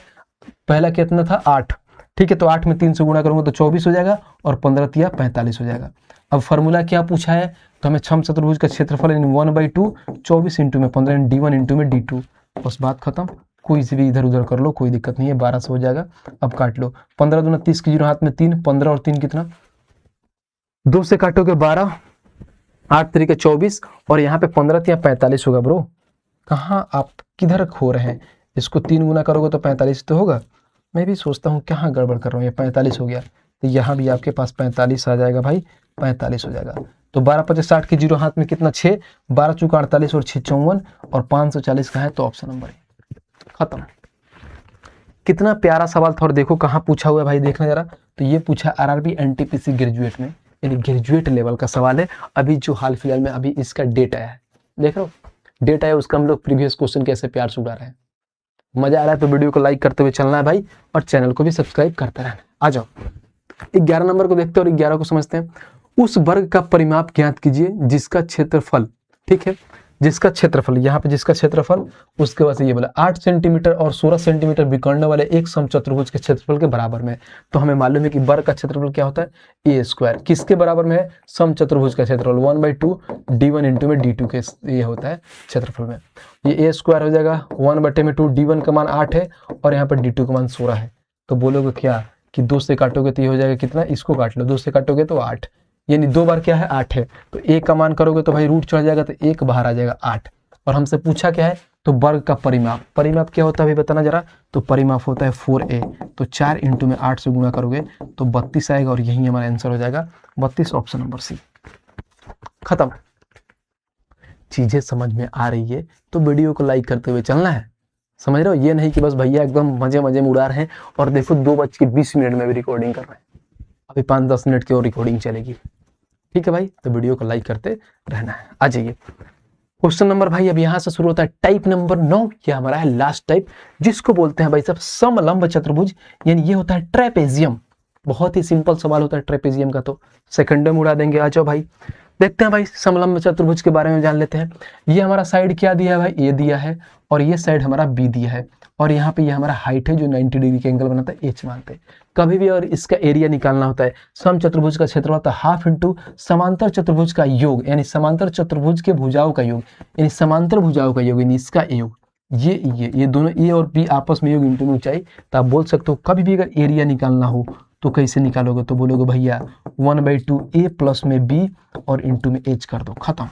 पहला कितना था 8, ठीक है, तो 8 में 3 से गुणा करूंगा तो 24 हो जाएगा, और 15 तिया 45 हो जाएगा। अब फार्मूला क्या पूछा है, तो हमें समचतुर्भुज का क्षेत्रफल 1/2 24 इंटू में 15 d1 इंटू में d2, बस बात खत्म। कोई से भी इधर उधर कर लो, कोई दिक्कत नहीं है, 12 से हो जाएगा। अब काट लो, 15 दूना 30 की 0 हाथ में 3, 15 और 3 कितना, 2 से काटोगे 12, 8 तरीके 24, और यहाँ पे 15 तिया 45 होगा। ब्रो कहाँ आप किधर खो रहे हैं, इसको 3 गुना करोगे तो 45 तो होगा। मैं भी सोचता हूँ कहाँ गड़बड़ कर रहा हूँ, ये 45 हो गया, तो यहाँ भी आपके पास 45 आ जाएगा भाई, 45 हो जाएगा। तो 12 50 60 की 0 हाथ में कितना 6, 12 चौका 48 और 6 54, और 540 का है, तो ऑप्शन नंबर खत्म। कितना प्यारा सवाल था, और देखो कहाँ पूछा हुआ है भाई, देखना जरा। तो ये पूछा आरआरबी एनटीपीसी ग्रेजुएट में, यानी ग्रेजुएट लेवल का सवाल है। अभी जो हाल फिलहाल में अभी इसका डेट आया है, देख रहे हो डेट आया, उसका हम लोग प्रीवियस क्वेश्चन कैसे प्यार से उड़ा रहे हैं। मजा आ रहा है तो वीडियो को लाइक करते हुए चलना है भाई, और चैनल को भी सब्सक्राइब करते रहना। आ जाओ 11 नंबर को देखते हैं और 11 को समझते हैं। उस वर्ग का परिमाप ज्ञात कीजिए जिसका क्षेत्रफल, ठीक है, जिसका क्षेत्रफल, यहाँ पे जिसका क्षेत्रफल, उसके बाद से ये बोला 8 सेंटीमीटर और 16 सेंटीमीटर विकर्ण वाले एक समचतुर्भुज के क्षेत्रफल के बराबर में। तो हमें मालूम है कि वर्ग का क्षेत्रफल क्या होता है, a स्क्वायर। किसके बराबर में है, समचतुर्भुज का क्षेत्रफल 1/2 d1 इंटू में d2 के ये होता है क्षेत्रफल में। ये a स्क्वायर हो जाएगा 1/2, d1 का मान 8 है और यहाँ पर d2 का मान 16 है। तो बोलोगे क्या कि 2 से काटोगे तो ये हो जाएगा कितना, इसको काट लो, 2 से काटोगे तो 8, यानी 2 बार क्या है 8 है, तो a का मान करोगे तो भाई रूट चढ़ जाएगा, तो 1 बाहर आ जाएगा 8। और हमसे पूछा क्या है, तो वर्ग का परिमाप। परिमाप क्या होता है अभी बताना जरा, तो परिमाप होता है 4a। तो 4 इंटू में 8 से गुणा करोगे तो 32 आएगा, और यही हमारा आंसर हो जाएगा 32, ऑप्शन नंबर सी। खत्म। चीजें समझ में आ रही है तो वीडियो को लाइक करते हुए चलना है, समझ रहे हो। ये नहीं कि बस भैया एकदम मजे मजे में उड़ा रहे हैं और देखो 2:20 में भी रिकॉर्डिंग कर रहे हैं, अभी 5-10 मिनट की और रिकॉर्डिंग चलेगी। ठीक है भाई, तो वीडियो को लाइक करते रहना है। आ जाइए क्वेश्चन नंबर भाई, अब यहाँ से शुरू होता है टाइप नंबर 9। ये हमारा है लास्ट टाइप, जिसको बोलते हैं भाई साहब समलंब चतुर्भुज, यानी ये होता है ट्रेपेजियम। बहुत ही सिंपल सवाल होता है ट्रेपेजियम का, तो सेकंड में उड़ा देंगे। आ जाओ भाई, देखते हैं भाई समलंब चतुर्भुज के बारे में जान लेते हैं। ये हमारा साइड क्या दिया है भाई, ए दिया है, और ये साइड हमारा बी दिया है, और यहाँ पे ये हमारा हाइट है जो 90 डिग्री के एंगल बनाता है, एच मानते हैं। कभी भी और इसका एरिया निकालना होता है, सम चतुर्भुज का क्षेत्रफल होता है हाफ इंटू समांतर चतुर्भुज का योग, यानी समांतर चतुर्भुज के भुजाओं का योग, यानी समांतर भुजाओं का योग, यानी इसका योग। ये दोनों ए और बी आपस में योग इंटू ऊंचाई। तो आप बोल सकते हो कभी भी अगर एरिया निकालना हो तो कैसे निकालोगे, तो बोलोगे भैया 1/2 ए प्लस में बी और इंटू में एच कर दो, खत्म।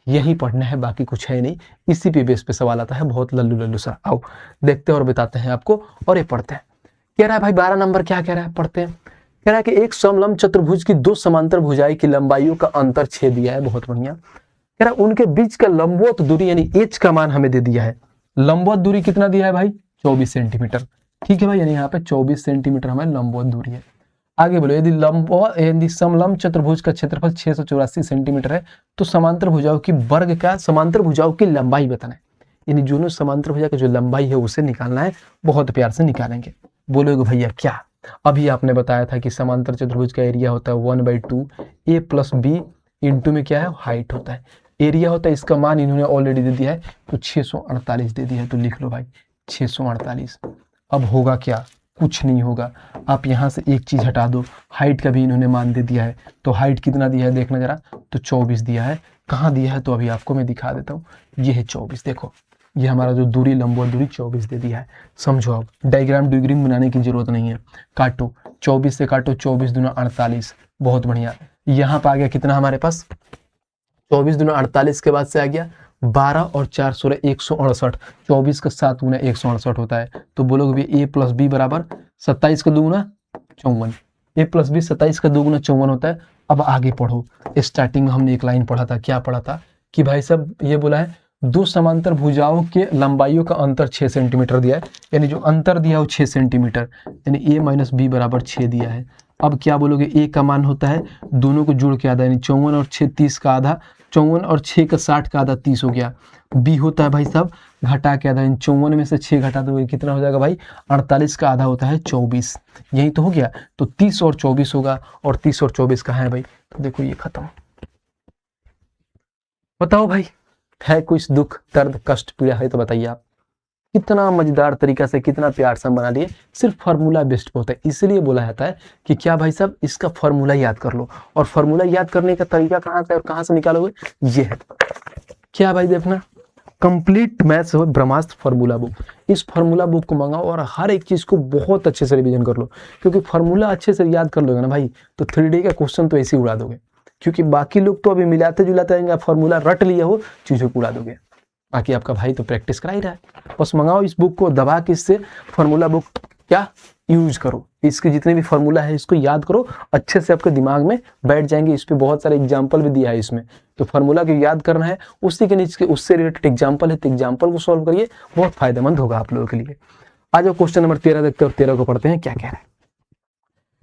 यही पढ़ना है, बाकी कुछ है नहीं। इसी पे बेस पे सवाल आता है, बहुत लल्लू लल्लू सा। आओ देखते हैं और बताते हैं आपको, और ये पढ़ते हैं। कह रहा है भाई 12 नंबर क्या कह रहा है, पढ़ते हैं। कह रहा है कि एक समलंब चतुर्भुज की 2 समांतर भुजाएं की लंबाइयों का अंतर 6 दिया है, बहुत बढ़िया। कह रहा है उनके बीच का लंबवत दूरी यानी एच का मान हमें दे दिया है। लंबवत दूरी कितना दिया है भाई, 24 सेंटीमीटर। ठीक है भाई, यानी यहाँ पे 24 सेंटीमीटर हमारी लंबवत दूरी है। आगे बोलो, यदि समलंब चतुर्भुज का क्षेत्रफल 684 सेंटीमीटर है तो समांतर भुजाओं की वर्ग का समांतर भुजाओं की लंबाई बताना है, यानी दोनों समांतर भुजा की जो लंबाई है उसे निकालना है। बहुत प्यार से निकालेंगे। बोलोगे भैया क्या, अभी आपने बताया था कि समांतर चतुर्भुज का एरिया होता है 1/2 ए प्लस बी इंटू में क्या है हाइट होता है, एरिया होता है, इसका मान इन्होंने ऑलरेडी दे दिया है, तो 648 दे दिया है, तो लिख लो भाई 648। अब होगा क्या, कुछ नहीं होगा। आप यहाँ से एक चीज हटा दो, हाइट का भी इन्होंने मान दे दिया है, तो हाइट कितना दिया है देखना जरा, तो 24 दिया है। कहाँ दिया है, तो अभी आपको मैं दिखा देता हूँ। ये है 24, देखो ये हमारा जो दूरी लंबवत दूरी 24 दे दिया है। समझो, अब डायग्राम डिग्राम बनाने की जरूरत नहीं है, काटो 24 से काटो, 24 दूना 48, बहुत बढ़िया। यहाँ पे आ गया कितना हमारे पास, 24 दूना 48 के बाद से आ गया 12 और 4 16 168, 24 का 7 गुना 168 होता है। तो बोलोगे भी ए प्लस बी बराबर 27 का 2 गुना 54, ए प्लस बी 27 का 2 गुना 54 होता है। अब आगे पढ़ो, स्टार्टिंग में हमने एक लाइन पढ़ा था, क्या पढ़ा था कि भाई साहब ये बोला है 2 समांतर भुजाओं के लंबाइयों का अंतर 6 सेंटीमीटर दिया है, यानी जो अंतर दिया है वो 6 सेंटीमीटर, यानी ए माइनस बी बराबर 6 दिया है। अब क्या बोलोगे, ए का मान होता है दोनों को जोड़ के आधा, यानी 54 और 6 30 का आधा, 54 और 6 का 60 का आधा 30 हो गया। बी होता है भाई साहब घटा के आधा, 54 में से 6 घटा दो कितना हो जाएगा भाई, 48 का आधा होता है 24, यही तो हो गया। तो 30 और 24 होगा, और 30 और 24 कहाँ है भाई, तो देखो ये खत्म। बताओ भाई, है कुछ दुख दर्द कष्ट पीड़ा है तो बताइए आप। कितना मजेदार तरीका से, कितना प्यार से हम बना लिए, सिर्फ फार्मूला बेस्ड होता है। इसलिए बोला जाता है कि क्या भाई साहब इसका फार्मूला याद कर लो, और फार्मूला याद करने का तरीका कहाँ से और कहाँ से निकालोगे, ये है क्या भाई, देखना कंप्लीट मैथ्स हो ब्रह्मास्त्र फार्मूला बुक। इस फार्मूला बुक को मंगाओ और हर एक चीज को बहुत अच्छे से रिवीजन कर लो, क्योंकि फार्मूला अच्छे से याद कर लोगे ना भाई, तो 3D का क्वेश्चन तो ऐसे ही उड़ा दोगे। क्योंकि बाकी लोग तो अभी मिलाते जुलाते रहेंगे, फार्मूला रट लिया हो चीजों को उड़ा दोगे। बाकी आपका भाई तो प्रैक्टिस करा ही रहा है, बस मंगाओ इस बुक को, दबा के इससे फार्मूला बुक क्या यूज करो, इसके जितने भी फार्मूला है इसको याद करो, अच्छे से आपके दिमाग में बैठ जाएंगे। इस पे बहुत सारे एग्जाम्पल भी दिया है इसमें, तो फार्मूला को याद करना है, उसी के नीचे उससे रिलेटेड एग्जाम्पल है, तो एग्जाम्पल को सॉल्व करिए, बहुत फायदेमंद होगा आप लोगों के लिए। आ जाओ क्वेश्चन नंबर 13 देखते हैं, और 13 को पढ़ते हैं। क्या कह रहा है,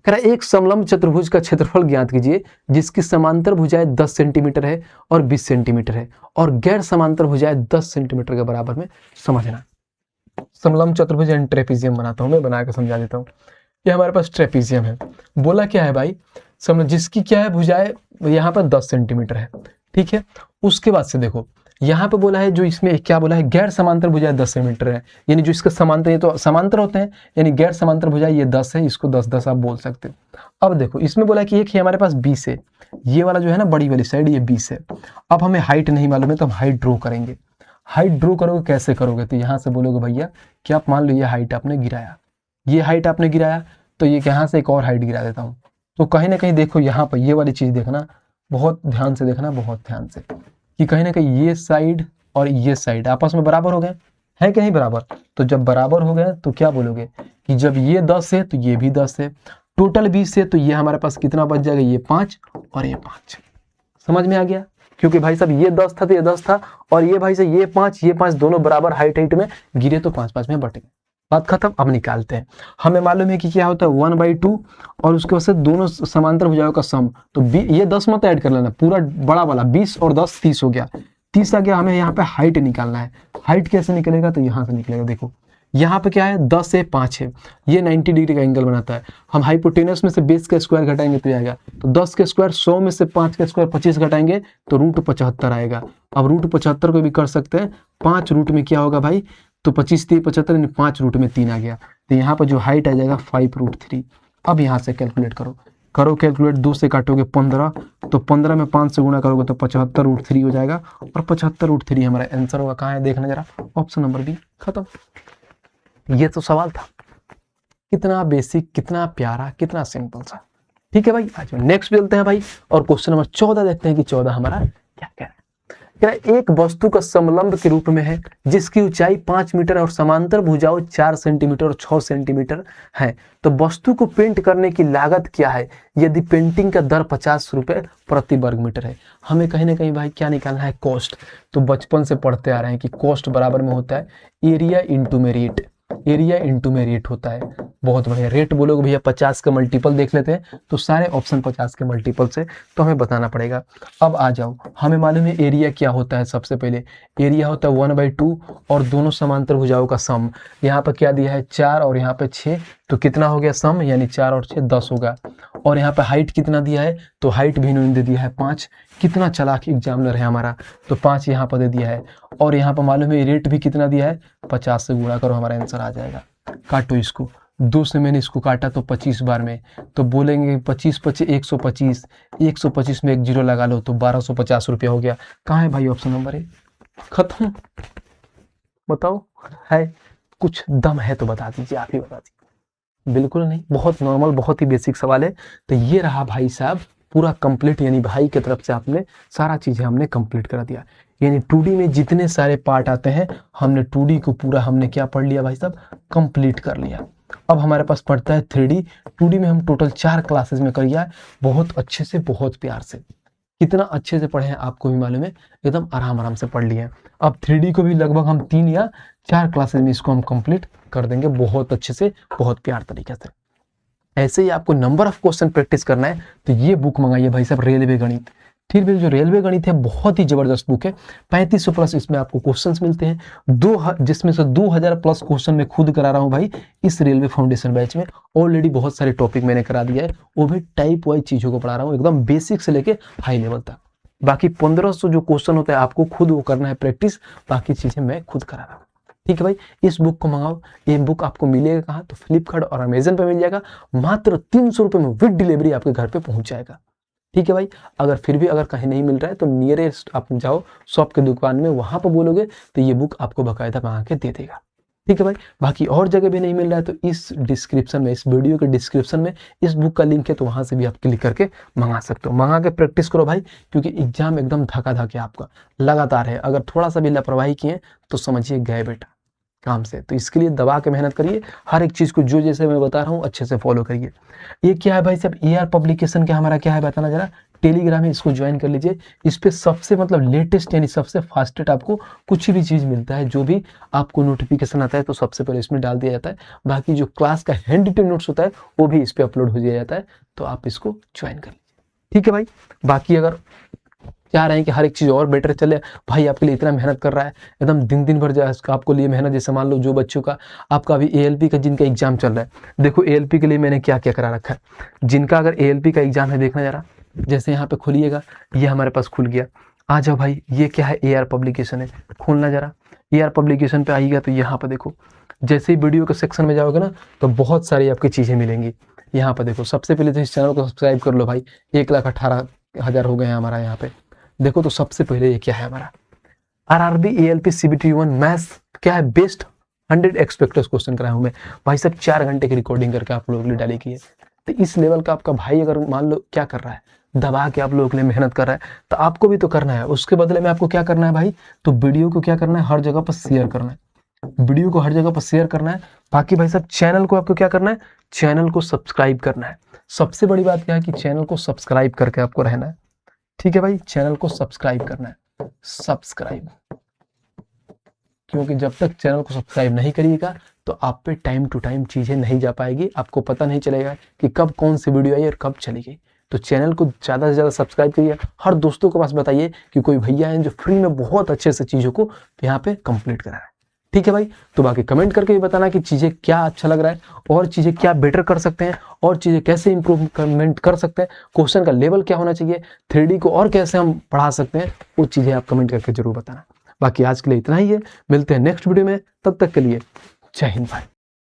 कह रहा है एक समलंब चतुर्भुज का क्षेत्रफल ज्ञात कीजिए जिसकी समांतर भुजाएं 10 सेंटीमीटर है और 20 सेंटीमीटर है, और गैर समांतर भुजाएं 10 सेंटीमीटर के बराबर में। समझना, समलंब चतुर्भुज एंड ट्रेपीजियम बनाता हूं मैं, बना के समझा देता हूं। ये हमारे पास ट्रेपीजियम है, बोला क्या है भाई, समझ जिसकी क्या है भुजाएं यहाँ पर 10 सेंटीमीटर है, ठीक है। उसके बाद से देखो यहाँ पे बोला है, जो इसमें क्या बोला है, गैर समांतर भुजाएं 10 सेंटीमीटर है, यानी जो इसका समांतर, ये तो समांतर होते हैं, यानी गैर समांतर भुजाएं ये 10 है, इसको 10-10 आप बोल सकते हो। अब देखो इसमें बोला है कि एक ही हमारे पास 20 है, ये वाला जो है ना बड़ी वाली साइड ये 20 है। अब हमें हाइट नहीं मालूम है तो हम हाइट ड्रॉ करेंगे। हाइट ड्रॉ करोगे कैसे करोगे, तो यहाँ से बोलोगे भैया कि आप मान लो ये हाइट आपने गिराया, ये हाइट आपने गिराया, तो ये यहाँ से एक और हाइट गिरा देता हूँ, तो कहीं ना कहीं देखो यहाँ पर ये वाली चीज देखना, बहुत ध्यान से देखना, बहुत ध्यान से, कि कहीं ना कहीं ये साइड और ये साइड आपस में बराबर हो गए है कि नहीं बराबर। तो जब बराबर हो गए तो क्या बोलोगे कि जब ये 10 है तो ये भी 10 है, टोटल 20 है, तो ये हमारे पास कितना बच जाएगा, ये 5 और ये 5। समझ में आ गया, क्योंकि भाई साहब ये 10 था तो ये 10 था, और ये भाई साहब ये 5 दोनों बराबर हाइट में गिरे तो 5-5 में बट गए। बात खत्म। अब निकालते हैं। हमें मालूम है कि क्या होता है 1/2 और उसके बाद से दोनों समांतर भुजाओं का सम। तो ये 10 मत ऐड कर लेना, पूरा बड़ा वाला 20 और 10 30 हो गया। 30 आ गया। हमें यहाँ पे हाइट निकालना है। हाइट कैसे निकलेगा, तो यहाँ से निकलेगा। देखो यहाँ पे क्या है 10 है 5 है, ये 90 डिग्री का एंगल बनाता है। हम हाइपोटेनस में से बेस का स्क्वायर घटाएंगे तो आएगा, तो 10 के स्क्वायर 100 में से 5 का स्क्वायर 25 घटाएंगे तो √75 आएगा। अब √75 को भी कर सकते हैं, 5 रूट में क्या होगा भाई, तो 25 3 75, 5 रूट में 3 आ गया, तो यहाँ पर जो हाइट आ जाएगा 5√3। अब यहाँ से कैलकुलेट करो कैलकुलेट, 2 से काटोगे 15, तो 15 में 5 से गुणा करोगे तो 75√3 हो जाएगा, और 75√3 हमारा आंसर होगा। कहाँ है देखना जरा, ऑप्शन नंबर बी। खत्म। ये तो सवाल था, कितना बेसिक, कितना प्यारा, कितना सिंपल सा। ठीक है भाई, आज नेक्स्ट चलते हैं भाई, और क्वेश्चन नंबर 14 देखते हैं कि 14 हमारा क्या कह रहा है। क्या एक वस्तु का समलंब के रूप में है जिसकी ऊंचाई 5 मीटर और समांतर भुजाओं 4 सेंटीमीटर और 6 सेंटीमीटर है, तो वस्तु को पेंट करने की लागत क्या है यदि पेंटिंग का दर 50 रुपए प्रति वर्ग मीटर है। हमें कहीं ना कहीं भाई क्या निकालना है, कॉस्ट। तो बचपन से पढ़ते आ रहे हैं कि कॉस्ट बराबर में होता है एरिया इंटू में रेट, एरिया इंटू में रेट होता है। बहुत बढ़िया। रेट बोलोगे भैया 50 का मल्टीपल देख लेते हैं, तो सारे ऑप्शन 50 के मल्टीपल से, तो हमें बताना पड़ेगा। अब आ जाओ, हमें मालूम है एरिया क्या होता है। सबसे पहले एरिया होता है 1/2 और दोनों समांतर भुजाओं का सम। यहाँ पर क्या दिया है 4 और यहाँ पे 6, तो कितना हो गया सम, यानी 4 और 6 10 होगा। और यहाँ पे हाइट कितना दिया है, तो हाइट भी इन्होंने दे दिया है 5। कितना चालाक एग्जामिनर है हमारा, तो 5 यहाँ पर दे दिया है। और यहाँ पर मालूम है रेट भी कितना दिया है, 50 से गुणा करो, हमारा आंसर आ जाएगा। काटो इसको, 2 से मैंने इसको काटा तो 25 बार में, तो बोलेंगे 25 25 125, 125 में एक जीरो लगा लो तो 1250 रुपया हो गया। कहाँ है भाई ऑप्शन नंबर ए। खत्म। बताओ है कुछ दम है तो बता दीजिए, आप ही बता दीजिए। बिल्कुल नहीं, बहुत नॉर्मल, बहुत ही बेसिक सवाल है। तो ये रहा भाई साहब पूरा कंप्लीट, यानी भाई की तरफ से आपने सारा चीजें हमने कंप्लीट करा दिया। यानी 2D में जितने सारे पार्ट आते हैं हमने 2D को पूरा हमने क्या पढ़ लिया भाई साहब, कंप्लीट कर लिया। अब हमारे पास पड़ता है 3D। 2D में हम टोटल 4 क्लासेस में कर लिया, बहुत अच्छे से, बहुत प्यार से। कितना अच्छे से पढ़े हैं आपको भी मालूम है, एकदम आराम से पढ़ लिए। अब 3D को भी लगभग हम 3 या 4 क्लासेस में इसको हम कंप्लीट कर देंगे, बहुत अच्छे से, बहुत प्यार तरीके से। ऐसे ही आपको नंबर ऑफ क्वेश्चन प्रैक्टिस करना है तो ये बुक मंगाइए भाई साहब, रेलवे गणित। ठीक है, जो रेलवे गणित है बहुत ही जबरदस्त बुक है। 3500 प्लस इसमें आपको क्वेश्चंस मिलते हैं, जिसमें से 2000 प्लस क्वेश्चन मैं खुद करा रहा हूं भाई इस रेलवे फाउंडेशन बैच में। ऑलरेडी बहुत सारे टॉपिक मैंने करा दिया है, वो भी टाइप वाइज चीजों को पढ़ा रहा हूँ, एकदम बेसिक से लेके हाई लेवल तक। बाकी 1500 जो क्वेश्चन होता है आपको खुद वो करना है प्रैक्टिस, बाकी चीजें मैं खुद करा रहा हूँ। ठीक है भाई, इस बुक को मंगाओ। ये बुक आपको मिलेगा कहाँ, तो फ्लिपकार्ट और अमेजन पे मिल जाएगा। मात्र 300 रुपये में विद डिलीवरी आपके घर पे पहुंच जाएगा। ठीक है भाई, अगर फिर भी अगर कहीं नहीं मिल रहा है तो नियरेस्ट आप जाओ शॉप के दुकान में, वहां पर बोलोगे तो ये बुक आपको बाकायदा मंगा के दे देगा। ठीक है भाई, बाकी और जगह भी नहीं मिल रहा है तो इस डिस्क्रिप्शन में, इस वीडियो के डिस्क्रिप्शन में इस बुक का लिंक है, तो वहां से भी आप क्लिक करके मंगा सकते हो। मंगा के प्रैक्टिस करो भाई, क्योंकि एग्जाम एकदम धका-धक है आपका, लगातार है। अगर थोड़ा सा भी लापरवाही किए तो समझिए गए बेटा काम से। तो इसके लिए दबा के मेहनत करिए, हर एक चीज को जो जैसे मैं बता रहा हूँ अच्छे से फॉलो करिए। ये क्या है भाई साहब, AR पब्लिकेशन का हमारा क्या है बताना जरा। टेलीग्राम है, इसको ज्वाइन कर लीजिए। इस पे सबसे मतलब लेटेस्ट यानी सबसे फास्टेस्ट आपको कुछ भी चीज मिलता है, जो भी आपको नोटिफिकेशन आता है तो सबसे पहले इसमें डाल दिया जाता है। बाकी जो क्लास का हैंड रिटन नोट्स होता है वो भी इस पे अपलोड हो दिया जाता है, तो आप इसको ज्वाइन कर लीजिए। ठीक है भाई, बाकी अगर चाह रहे हैं कि हर एक चीज और बेटर चले, भाई आपके लिए इतना मेहनत कर रहा है, एकदम दिन भर जाए आपको लिए मेहनत। जैसे मान लो जो बच्चों का आपका अभी ALP का जिनका एग्जाम चल रहा है, देखो ALP के लिए मैंने क्या क्या करा रखा है। जिनका अगर ALP का एग्जाम है, देखना जरा, जैसे यहाँ पे खोलिएगा, ये हमारे पास खुल गया। आ जाओ भाई, ये क्या है, AR पब्लिकेशन है, खोलना जरा। AR पब्लिकेशन पे आइएगा तो यहाँ पर देखो, जैसे ही वीडियो के सेक्शन में जाओगे ना तो बहुत सारी आपकी चीजें मिलेंगी। यहाँ पर देखो, सबसे पहले तो इस चैनल को सब्सक्राइब कर लो भाई, 1,18,000 हो गए हैं हमारा यहाँ पे। देखो तो सबसे पहले ये क्या है हमारा RRB ALP CBT 1 मैथ्स क्या है, बेस्ट 100 एक्सपेक्टेड क्वेश्चन कराया हूं मैं भाई साहब। 4 घंटे की रिकॉर्डिंग करके आप लोगों के लिए डाली की है। तो इस लेवल का आपका भाई अगर मान लो क्या कर रहा है, दबा के आप लोगों के लिए मेहनत कर रहा है, तो आपको भी तो करना है। उसके बदले में आपको क्या करना है भाई, तो वीडियो को क्या करना है, हर जगह पर शेयर करना है, वीडियो को हर जगह पर शेयर करना है। बाकी भाई साहब चैनल को आपको क्या करना है, चैनल को सब्सक्राइब करना है। सबसे बड़ी बात क्या है कि चैनल को सब्सक्राइब करके आपको रहना है, ठीक है भाई, चैनल को सब्सक्राइब करना है, सब्सक्राइब, क्योंकि जब तक चैनल को सब्सक्राइब नहीं करिएगा तो आप पे टाइम टू टाइम चीज़ें नहीं जा पाएगी, आपको पता नहीं चलेगा कि कब कौन सी वीडियो आई और कब चली गई। तो चैनल को ज़्यादा से ज़्यादा सब्सक्राइब करिए, हर दोस्तों के पास बताइए कि कोई भैया हैं जो फ्री में बहुत अच्छे से चीज़ों को यहाँ पे कंप्लीट करा रहे हैं, ठीक है भाई। तो बाकी कमेंट करके भी बताना कि चीज़ें क्या अच्छा लग रहा है और चीज़ें क्या बेटर कर सकते हैं और चीज़ें कैसे इम्प्रूवमेंट कर सकते हैं, क्वेश्चन का लेवल क्या होना चाहिए, 3D को और कैसे हम पढ़ा सकते हैं, वो चीज़ें आप कमेंट करके जरूर बताना। बाकी आज के लिए इतना ही है, मिलते हैं नेक्स्ट वीडियो में, तब तक के लिए जय हिंद भाई।